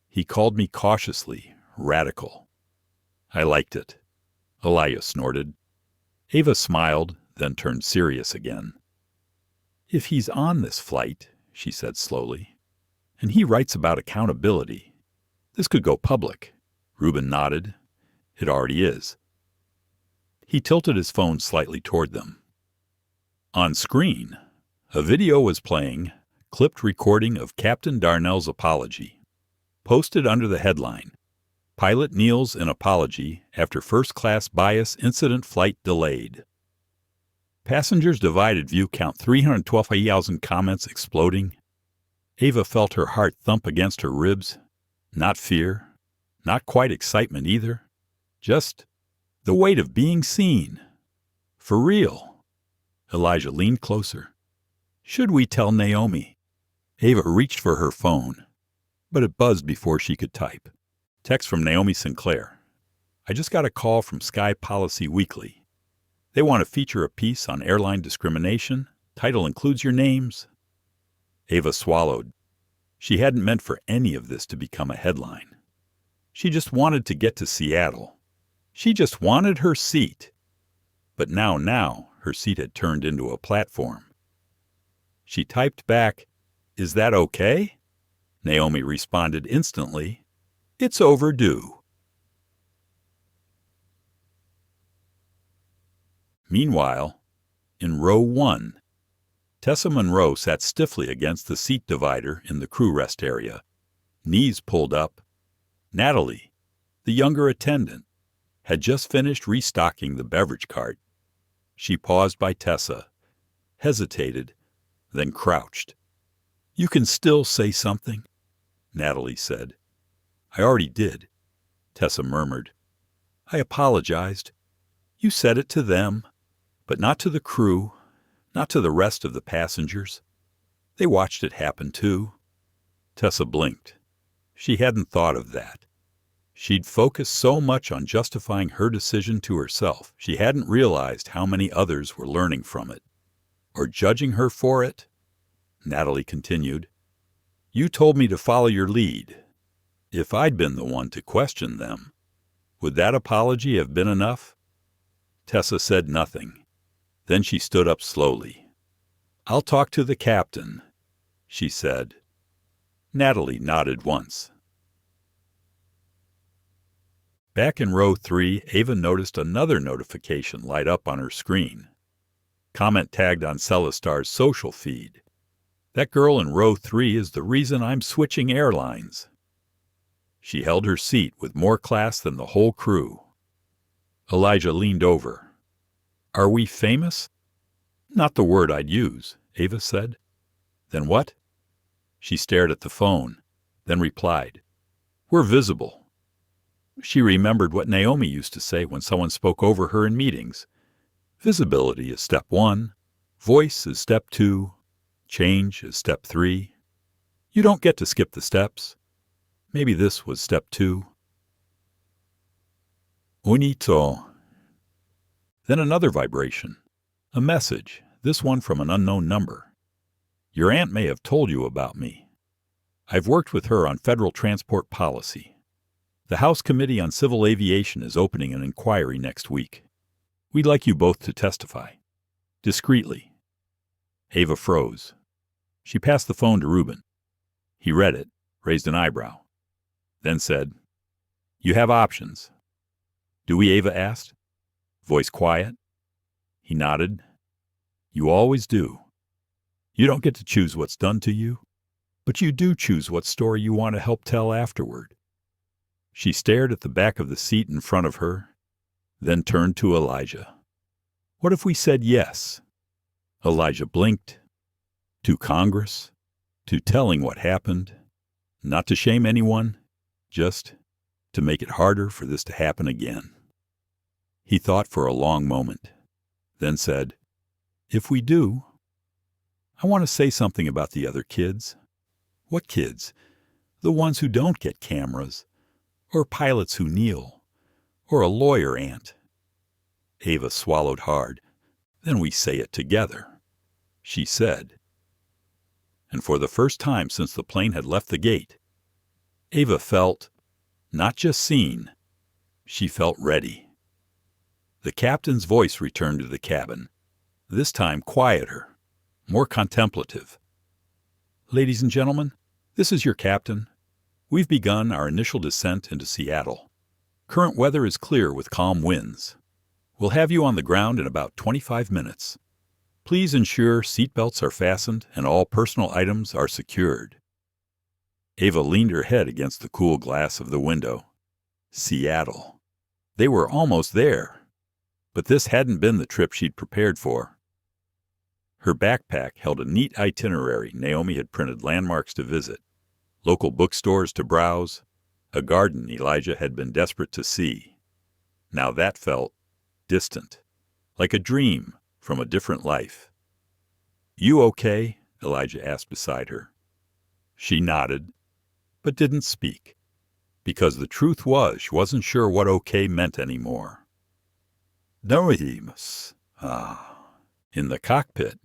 He called me cautiously radical. I liked it. Elijah snorted. Ava smiled, then turned serious again. If he's on this flight, she said slowly, and he writes about accountability, this could go public. Reuben nodded. It already is. He tilted his phone slightly toward them. On screen, a video was playing, clipped recording of Captain Darnell's apology. Posted under the headline, "Pilot kneels in apology after first-class bias incident flight delayed." Passengers divided view count 312,000 comments exploding. Ava felt her heart thump against her ribs. Not fear, not quite excitement either. Just the weight of being seen. For real. Elijah leaned closer. Should we tell Naomi? Ava reached for her phone, but it buzzed before she could type. Text from Naomi Sinclair. I just got a call from Sky Policy Weekly. They want to feature a piece on airline discrimination. Title includes your names. Ava swallowed. She hadn't meant for any of this to become a headline. She just wanted to get to Seattle. She just wanted her seat. But now her seat had turned into a platform. She typed back, "Is that okay?" Naomi responded instantly, "It's overdue." Meanwhile, in row 1, Tessa Monroe sat stiffly against the seat divider in the crew rest area, knees pulled up. Natalie, the younger attendant, had just finished restocking the beverage cart. She paused by Tessa, hesitated, then crouched. "You can still say something," Natalie said. "I already did," Tessa murmured. "I apologized. You said it to them, but not to the crew, not to the rest of the passengers. They watched it happen too." Tessa blinked. She hadn't thought of that. She'd focused so much on justifying her decision to herself, she hadn't realized how many others were learning from it, or judging her for it. Natalie continued, "You told me to follow your lead. If I'd been the one to question them, would that apology have been enough?" Tessa said nothing. Then she stood up slowly. "I'll talk to the captain," she said. Natalie nodded once. Back in row 3, Ava noticed another notification light up on her screen. Comment tagged on Celeste's social feed. "That girl in row 3 is the reason I'm switching airlines." She held her seat with more class than the whole crew. Elijah leaned over. "Are we famous?" "Not the word I'd use," Ava said. "Then what?" She stared at the phone, then replied, "We're visible." She remembered what Naomi used to say when someone spoke over her in meetings. Visibility is step 1, voice is step 2, change is step 3. You don't get to skip the steps. Maybe this was step 2. Unito. Then another vibration. A message, this one from an unknown number. "Your aunt may have told you about me. I've worked with her on federal transport policy. The House Committee on Civil Aviation is opening an inquiry next week. We'd like you both to testify. Discreetly." Ava froze. She passed the phone to Reuben. He read it, raised an eyebrow, then said, "You have options." "Do we?" Ava asked. Voice quiet. He nodded. "You always do. You don't get to choose what's done to you, but you do choose what story you want to help tell afterward." She stared at the back of the seat in front of her, then turned to Elijah. "What if we said yes?" Elijah blinked. "To Congress? To telling what happened? Not to shame anyone, just to make it harder for this to happen again." He thought for a long moment, then said, "If we do, I want to say something about the other kids." "What kids?" "The ones who don't get cameras, or pilots who kneel, or a lawyer aunt." Ava swallowed hard. "Then we say it together," she said. And for the first time since the plane had left the gate, Ava felt not just seen, she felt ready. The captain's voice returned to the cabin, this time quieter, more contemplative. "Ladies and gentlemen, this is your captain. We've begun our initial descent into Seattle. Current weather is clear with calm winds. We'll have you on the ground in about 25 minutes. Please ensure seatbelts are fastened and all personal items are secured. Ava leaned her head against the cool glass of the window. Seattle. They were almost there. But this hadn't been the trip she'd prepared for. Her backpack held a neat itinerary Naomi had printed landmarks to visit, local bookstores to browse, a garden Elijah had been desperate to see. Now that felt distant, like a dream from a different life. "You okay?" Elijah asked beside her. She nodded, but didn't speak, because the truth was she wasn't sure what okay meant anymore. "Naomi." In the cockpit,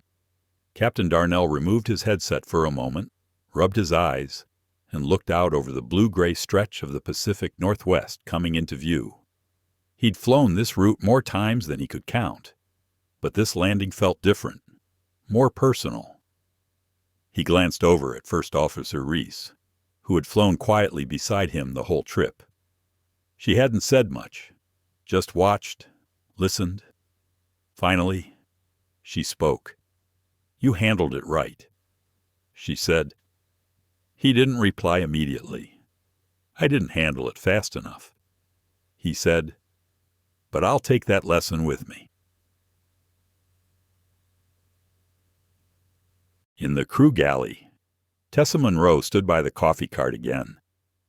Captain Darnell removed his headset for a moment, rubbed his eyes, and looked out over the blue-gray stretch of the Pacific Northwest coming into view. He'd flown this route more times than he could count, but this landing felt different, more personal. He glanced over at First Officer Reese, who had flown quietly beside him the whole trip. She hadn't said much, just watched, listened. Finally, she spoke. "You handled it right," she said. He didn't reply immediately. "I didn't handle it fast enough," he said, "but I'll take that lesson with me." In the crew galley, Tessa Monroe stood by the coffee cart again,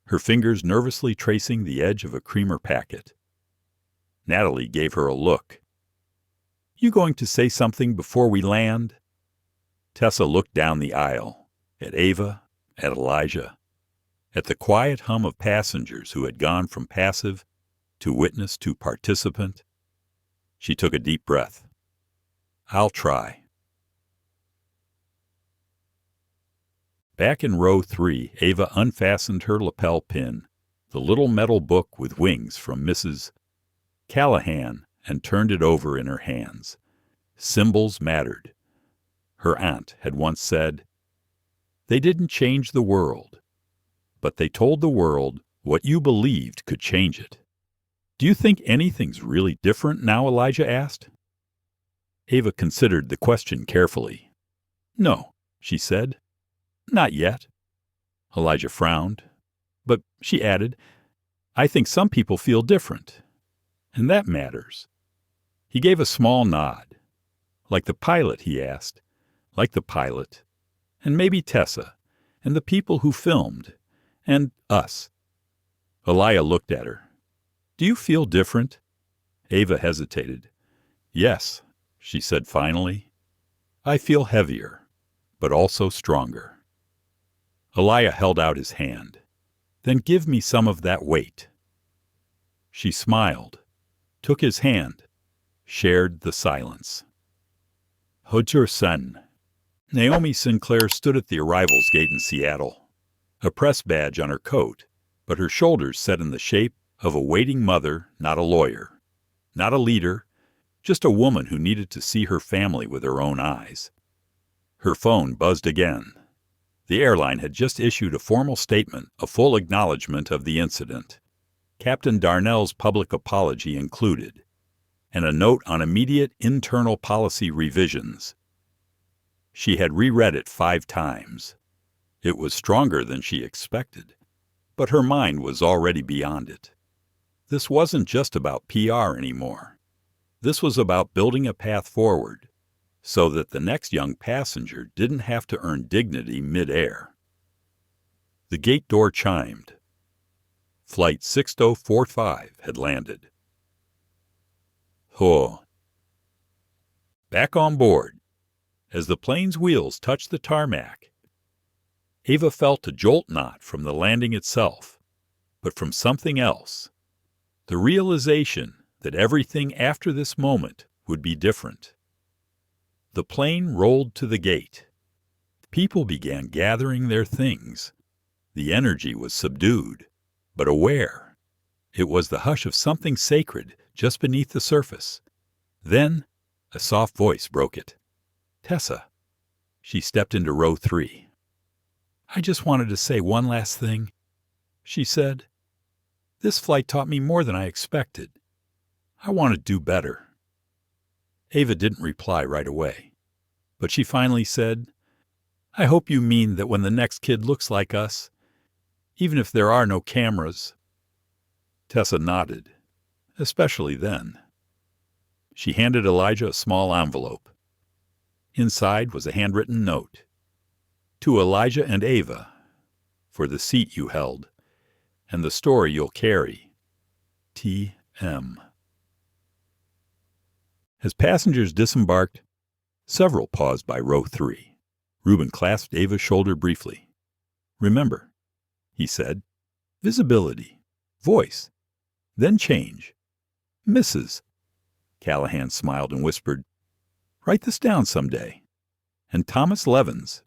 her fingers nervously tracing the edge of a creamer packet. Natalie gave her a look. "You going to say something before we land?" Tessa looked down the aisle, at Ava, at Elijah, at the quiet hum of passengers who had gone from passive to witness to participant. She took a deep breath. "I'll try." Back in row 3, Ava unfastened her lapel pin, the little metal book with wings from Mrs. Callahan, and turned it over in her hands. Symbols mattered. Her aunt had once said, "They didn't change the world, but they told the world what you believed could change it." "Do you think anything's really different now?" Elijah asked. Ava considered the question carefully. "No," she said. "Not yet." Elijah frowned, but she added, "I think some people feel different, and that matters." He gave a small nod. "Like the pilot?" he asked. "Like the pilot, and maybe Tessa, and the people who filmed, and us." Elijah looked at her. "Do you feel different?" Ava hesitated. "Yes," she said finally. "I feel heavier, but also stronger." Elijah held out his hand. "Then give me some of that weight." She smiled, took his hand, shared the silence. Hotur Sen. Naomi Sinclair stood at the arrivals gate in Seattle, a press badge on her coat, but her shoulders set in the shape of a waiting mother, not a lawyer, not a leader, just a woman who needed to see her family with her own eyes. Her phone buzzed again. The airline had just issued a formal statement, a full acknowledgement of the incident, Captain Darnell's public apology included, and a note on immediate internal policy revisions. She had reread it 5 times. It was stronger than she expected, but her mind was already beyond it. This wasn't just about PR anymore. This was about building a path forward, so that the next young passenger didn't have to earn dignity mid-air. The gate door chimed. Flight 6045 had landed. Back on board, as the plane's wheels touched the tarmac, Ava felt a jolt not from the landing itself, but from something else, the realization that everything after this moment would be different. The plane rolled to the gate. People began gathering their things. The energy was subdued, but aware. It was the hush of something sacred just beneath the surface. Then, a soft voice broke it. "Tessa." She stepped into row 3. "I just wanted to say one last thing," she said. "This flight taught me more than I expected. I want to do better." Ava didn't reply right away, but she finally said, "I hope you mean that when the next kid looks like us, even if there are no cameras." Tessa nodded, especially then. She handed Elijah a small envelope. Inside was a handwritten note. "To Elijah and Ava, for the seat you held, and the story you'll carry. T.M." As passengers disembarked, several paused by row 3. Reuben clasped Ava's shoulder briefly. "Remember," he said, "visibility, voice, then change. Mrs." Callahan smiled and whispered, "Write this down someday." And Thomas Levins,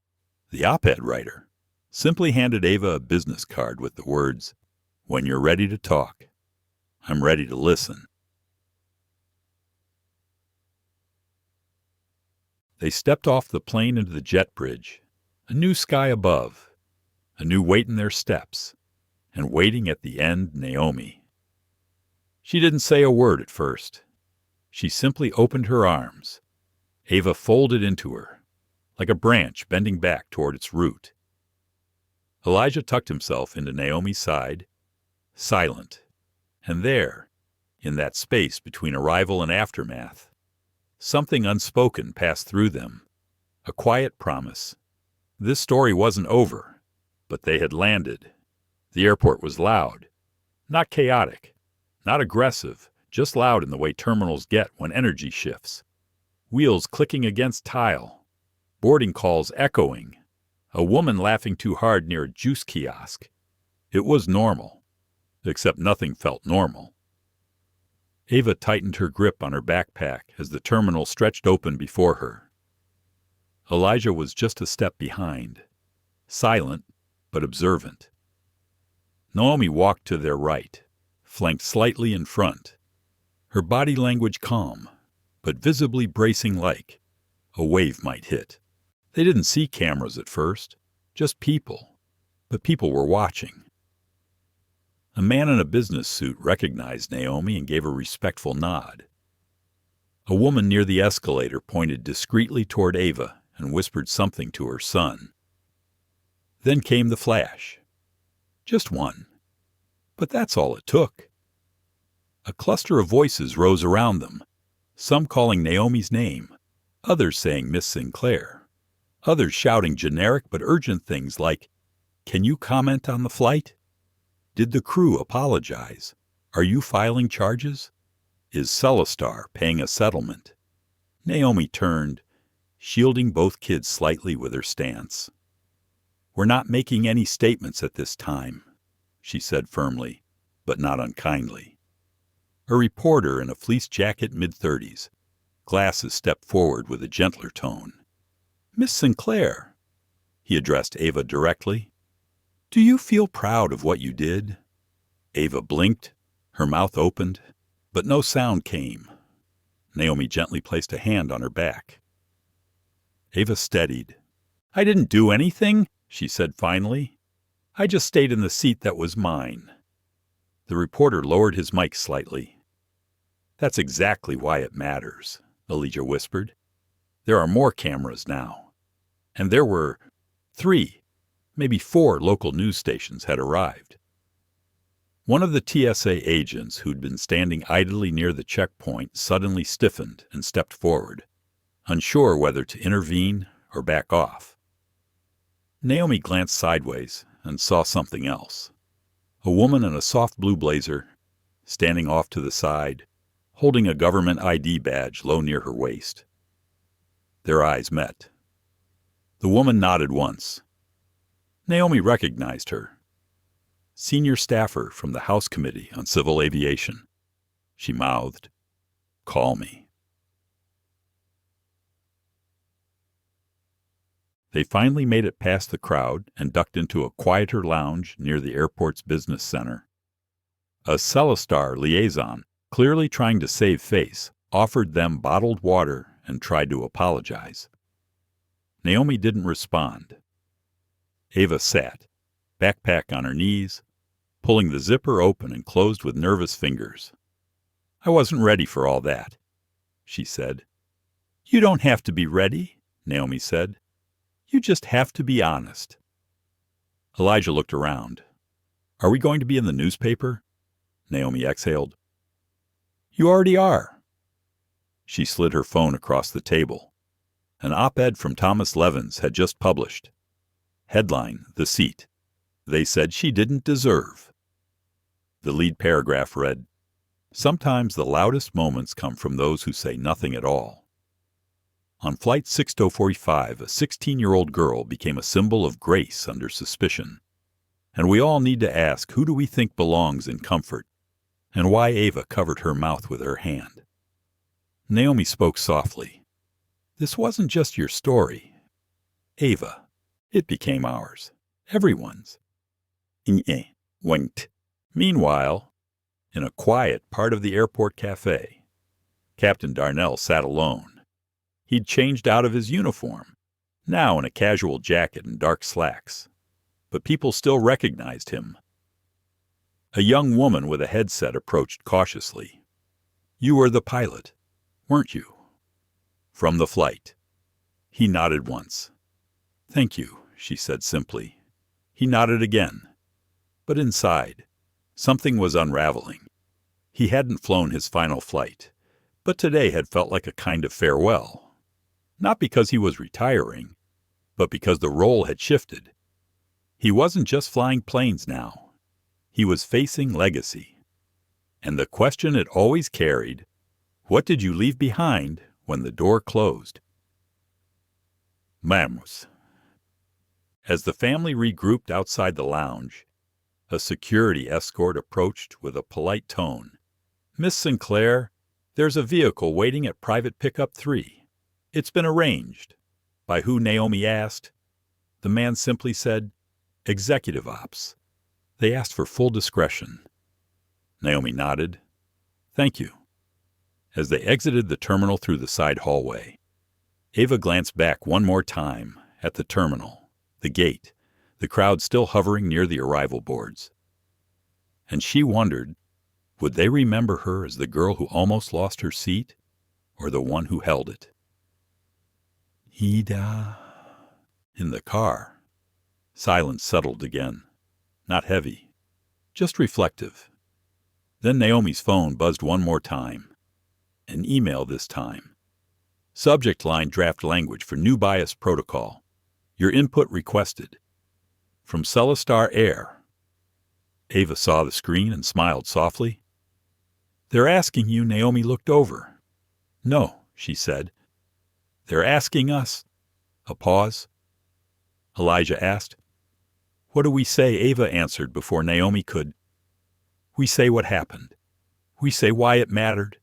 the op-ed writer, simply handed Ava a business card with the words, "When you're ready to talk, I'm ready to listen." They stepped off the plane into the jet bridge, a new sky above, a new weight in their steps, and waiting at the end, Naomi. She didn't say a word at first. She simply opened her arms. Ava folded into her, like a branch bending back toward its root. Elijah tucked himself into Naomi's side, silent, and there, in that space between arrival and aftermath, something unspoken passed through them, a quiet promise. This story wasn't over, but they had landed. The airport was loud, not chaotic, not aggressive, just loud in the way terminals get when energy shifts. Wheels clicking against tile, boarding calls echoing, a woman laughing too hard near a juice kiosk. It was normal, except nothing felt normal. Ava tightened her grip on her backpack as the terminal stretched open before her. Elijah was just a step behind, silent but observant. Naomi walked to their right, flanked slightly in front, her body language calm, but visibly bracing like a wave might hit. They didn't see cameras at first, just people, but people were watching. A man in a business suit recognized Naomi and gave a respectful nod. A woman near the escalator pointed discreetly toward Ava and whispered something to her son. Then came the flash. Just one. But that's all it took. A cluster of voices rose around them, some calling Naomi's name, others saying Miss Sinclair, others shouting generic but urgent things like, "Can you comment on the flight? Did the crew apologize? Are you filing charges? Is Celeste paying a settlement?" Naomi turned, shielding both kids slightly with her stance. "We're not making any statements at this time," she said firmly, but not unkindly. A reporter in a fleece jacket mid-30s, glasses stepped forward with a gentler tone. "Miss Sinclair," he addressed Ava directly, "do you feel proud of what you did?" Ava blinked, her mouth opened, but no sound came. Naomi gently placed a hand on her back. Ava steadied. "I didn't do anything," she said finally. "I just stayed in the seat that was mine." The reporter lowered his mic slightly. "That's exactly why it matters," Elijah whispered. "There are more cameras now." And there were 3, maybe 4 local news stations had arrived. One of the TSA agents who'd been standing idly near the checkpoint suddenly stiffened and stepped forward, unsure whether to intervene or back off. Naomi glanced sideways and saw something else. A woman in a soft blue blazer, standing off to the side, holding a government ID badge low near her waist. Their eyes met. The woman nodded once. Naomi recognized her. Senior staffer from the House Committee on Civil Aviation. She mouthed, "Call me." They finally made it past the crowd and ducked into a quieter lounge near the airport's business center. A Celeste liaison, clearly trying to save face, offered them bottled water and tried to apologize. Naomi didn't respond. Ava sat, backpack on her knees, pulling the zipper open and closed with nervous fingers. "I wasn't ready for all that," she said. You don't have to be ready, Naomi said. You just have to be honest. Elijah looked around. Are we going to be in the newspaper? Naomi exhaled. You already are. She slid her phone across the table. An op-ed from Thomas Levins had just published. Headline, The Seat. They said she didn't deserve. The lead paragraph read, Sometimes the loudest moments come from those who say nothing at all. On Flight 6045, a 16-year-old girl became a symbol of grace under suspicion. And we all need to ask, who do we think belongs in comfort? And why Ava covered her mouth with her hand. Naomi spoke softly. This wasn't just your story. Ava, it became ours. Everyone's. Winked. Meanwhile, in a quiet part of the airport cafe, Captain Darnell sat alone. He'd changed out of his uniform, now in a casual jacket and dark slacks. But people still recognized him. A young woman with a headset approached cautiously. You were the pilot, weren't you? From the flight. He nodded once. Thank you, she said simply. He nodded again. But inside, something was unraveling. He hadn't flown his final flight, but today had felt like a kind of farewell. Not because he was retiring, but because the role had shifted. He wasn't just flying planes now. He was facing legacy. And the question it always carried, what did you leave behind when the door closed? Vamos. As the family regrouped outside the lounge, a security escort approached with a polite tone. Miss Sinclair, there's a vehicle waiting at Private Pickup 3. It's been arranged. By who, Naomi asked. The man simply said, Executive Ops. They asked for full discretion. Naomi nodded. Thank you. As they exited the terminal through the side hallway, Ava glanced back one more time at the terminal, the gate, the crowd still hovering near the arrival boards. And she wondered, would they remember her as the girl who almost lost her seat, or the one who held it? Ida. In the car, silence settled again. Not heavy, just reflective. Then Naomi's phone buzzed one more time. An email this time. Subject line draft language for new bias protocol. Your input requested. From Celeste Air. Ava saw the screen and smiled softly. They're asking you. Naomi looked over. No, she said. They're asking us. A pause. Elijah asked. What do we say? Ava answered before Naomi could. We say what happened. We say why it mattered.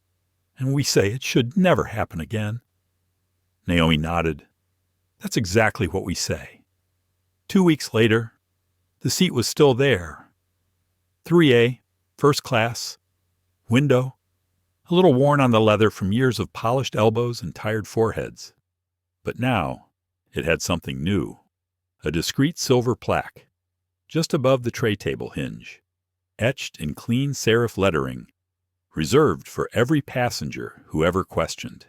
And we say it should never happen again. Naomi nodded. That's exactly what we say. 2 weeks later, the seat was still there. 3A, first class, window, a little worn on the leather from years of polished elbows and tired foreheads. But now, it had something new. A discreet silver plaque, just above the tray table hinge, etched in clean serif lettering, reserved for every passenger who ever questioned.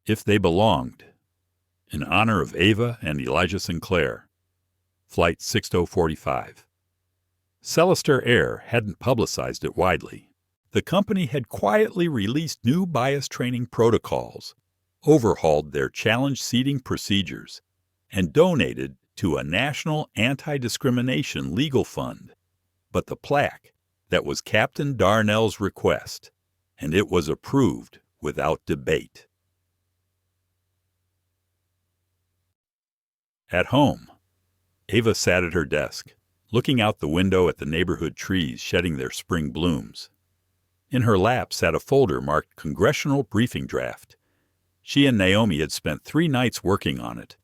If they belonged. In honor of Ava and Elijah Sinclair. Flight 6045. Celeste Air hadn't publicized it widely. The company had quietly released new bias training protocols, overhauled their challenge seating procedures, and donated to a national anti-discrimination legal fund. But the plaque, that was Captain Darnell's request, and it was approved without debate. At home, Ava sat at her desk, looking out the window at the neighborhood trees shedding their spring blooms. In her lap sat a folder marked Congressional Briefing Draft. She and Naomi had spent 3 nights working on it.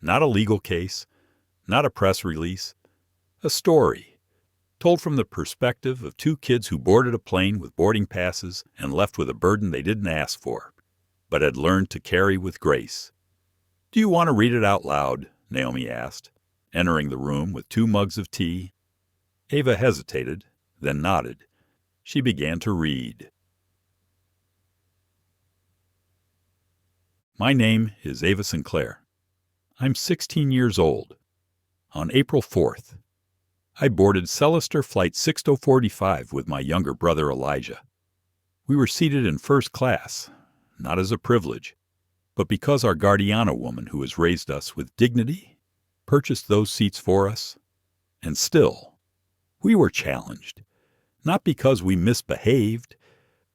Not a legal case, not a press release, a story, told from the perspective of 2 kids who boarded a plane with boarding passes and left with a burden they didn't ask for, but had learned to carry with grace. Do you want to read it out loud? Naomi asked, entering the room with 2 mugs of tea. Ava hesitated, then nodded. She began to read. My name is Ava Sinclair. I'm 16 years old. On April 4th, I boarded Celeste Flight 6045 with my younger brother Elijah. We were seated in first class, not as a privilege, but because our guardiana woman who has raised us with dignity purchased those seats for us. And still, we were challenged, not because we misbehaved,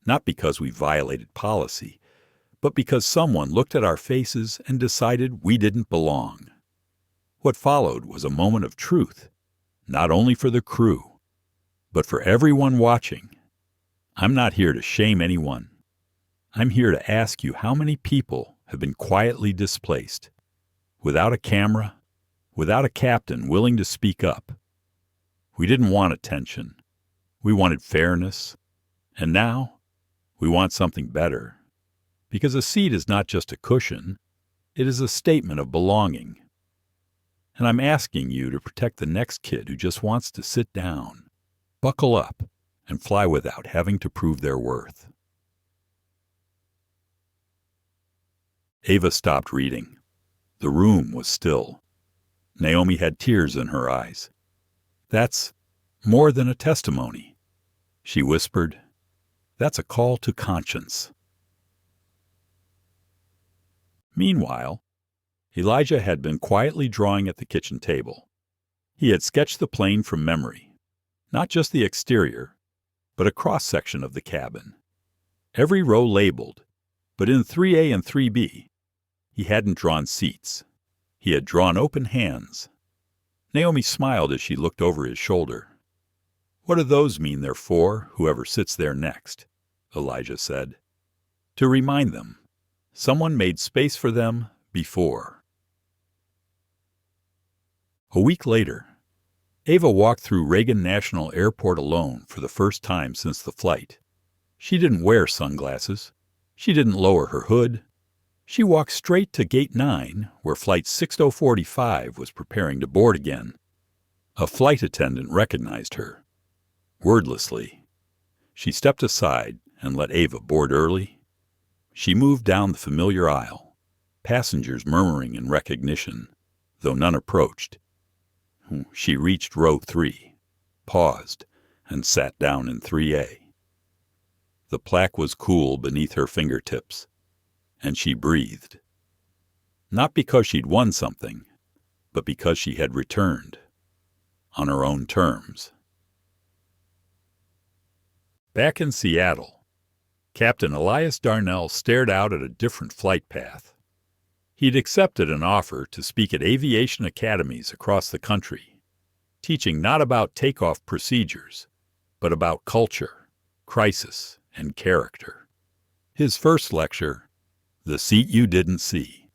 not because we violated policy, but because someone looked at our faces and decided we didn't belong. What followed was a moment of truth, not only for the crew, but for everyone watching. I'm not here to shame anyone. I'm here to ask you how many people have been quietly displaced, without a camera, without a captain willing to speak up. We didn't want attention. We wanted fairness. And now, we want something better. Because a seat is not just a cushion, it is a statement of belonging. And I'm asking you to protect the next kid who just wants to sit down, buckle up, and fly without having to prove their worth. Ava stopped reading. The room was still. Naomi had tears in her eyes. That's more than a testimony, she whispered. That's a call to conscience. Meanwhile, Elijah had been quietly drawing at the kitchen table. He had sketched the plane from memory, not just the exterior, but a cross-section of the cabin. Every row labeled, but in 3A and 3B, he hadn't drawn seats. He had drawn open hands. Naomi smiled as she looked over his shoulder. What do those mean they're for, whoever sits there next? Elijah said. To remind them, someone made space for them before. A week later, Ava walked through Reagan National Airport alone for the first time since the flight. She didn't wear sunglasses. She didn't lower her hood. She walked straight to Gate 9, where Flight 6045 was preparing to board again. A flight attendant recognized her. Wordlessly, she stepped aside and let Ava board early. She moved down the familiar aisle, passengers murmuring in recognition, though none approached. She reached row 3, paused, and sat down in 3A. The plaque was cool beneath her fingertips, and she breathed. Not because she'd won something, but because she had returned, on her own terms. Back in Seattle, Captain Elias Darnell stared out at a different flight path. He'd accepted an offer to speak at aviation academies across the country, teaching not about takeoff procedures, but about culture, crisis, and character. His first lecture, The Seat You Didn't See.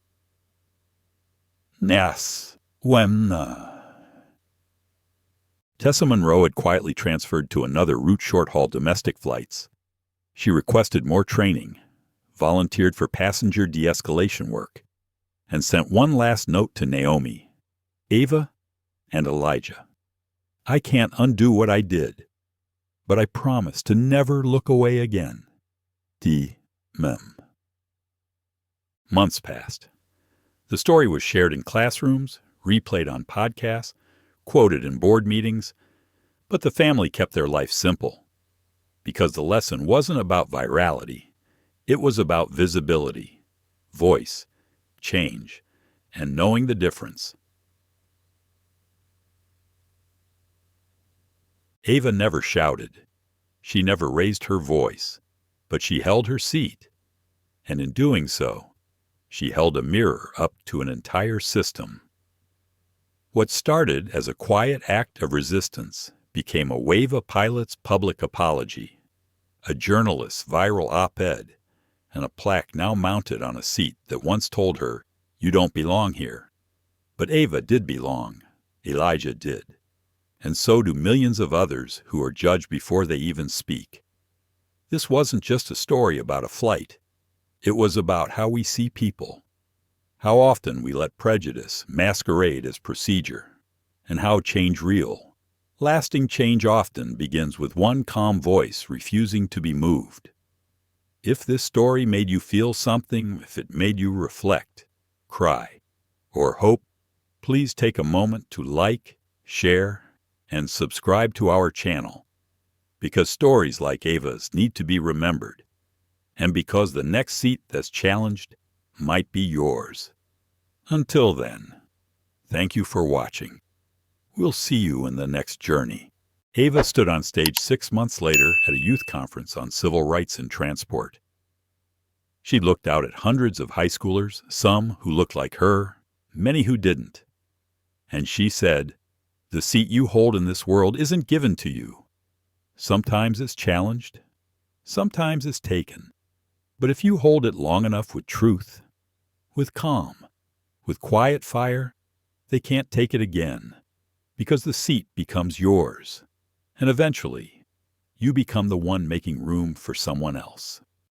Yes, when Tessa Monroe had quietly transferred to another route short-haul domestic flights. She requested more training, volunteered for passenger de-escalation work, and sent one last note to Naomi, Ava, and Elijah. I can't undo what I did, but I promise to never look away again. D. Mem. Months passed. The story was shared in classrooms, replayed on podcasts, quoted in board meetings, but the family kept their life simple, because the lesson wasn't about virality. It was about visibility, voice, change, and knowing the difference. Ava never shouted. She never raised her voice, but she held her seat, and in doing so, she held a mirror up to an entire system. What started as a quiet act of resistance became a wave of pilots' public apology, a journalist's viral op-ed, and a plaque now mounted on a seat that once told her, "You don't belong here." But Ava did belong. Elijah did. And so do millions of others who are judged before they even speak. This wasn't just a story about a flight. It was about how we see people, how often we let prejudice masquerade as procedure, and how change real, lasting change often begins with one calm voice refusing to be moved. If this story made you feel something, if it made you reflect, cry, or hope, please take a moment to like, share, and subscribe to our channel. Because stories like Ava's need to be remembered, and because the next seat that's challenged might be yours. Until then, thank you for watching. We'll see you in the next journey. Ava stood on stage 6 months later at a youth conference on civil rights in transport. She looked out at hundreds of high schoolers, some who looked like her, many who didn't. And she said, "The seat you hold in this world isn't given to you. Sometimes it's challenged, sometimes it's taken. But if you hold it long enough with truth, with calm, with quiet fire, they can't take it again, because the seat becomes yours, and eventually, you become the one making room for someone else."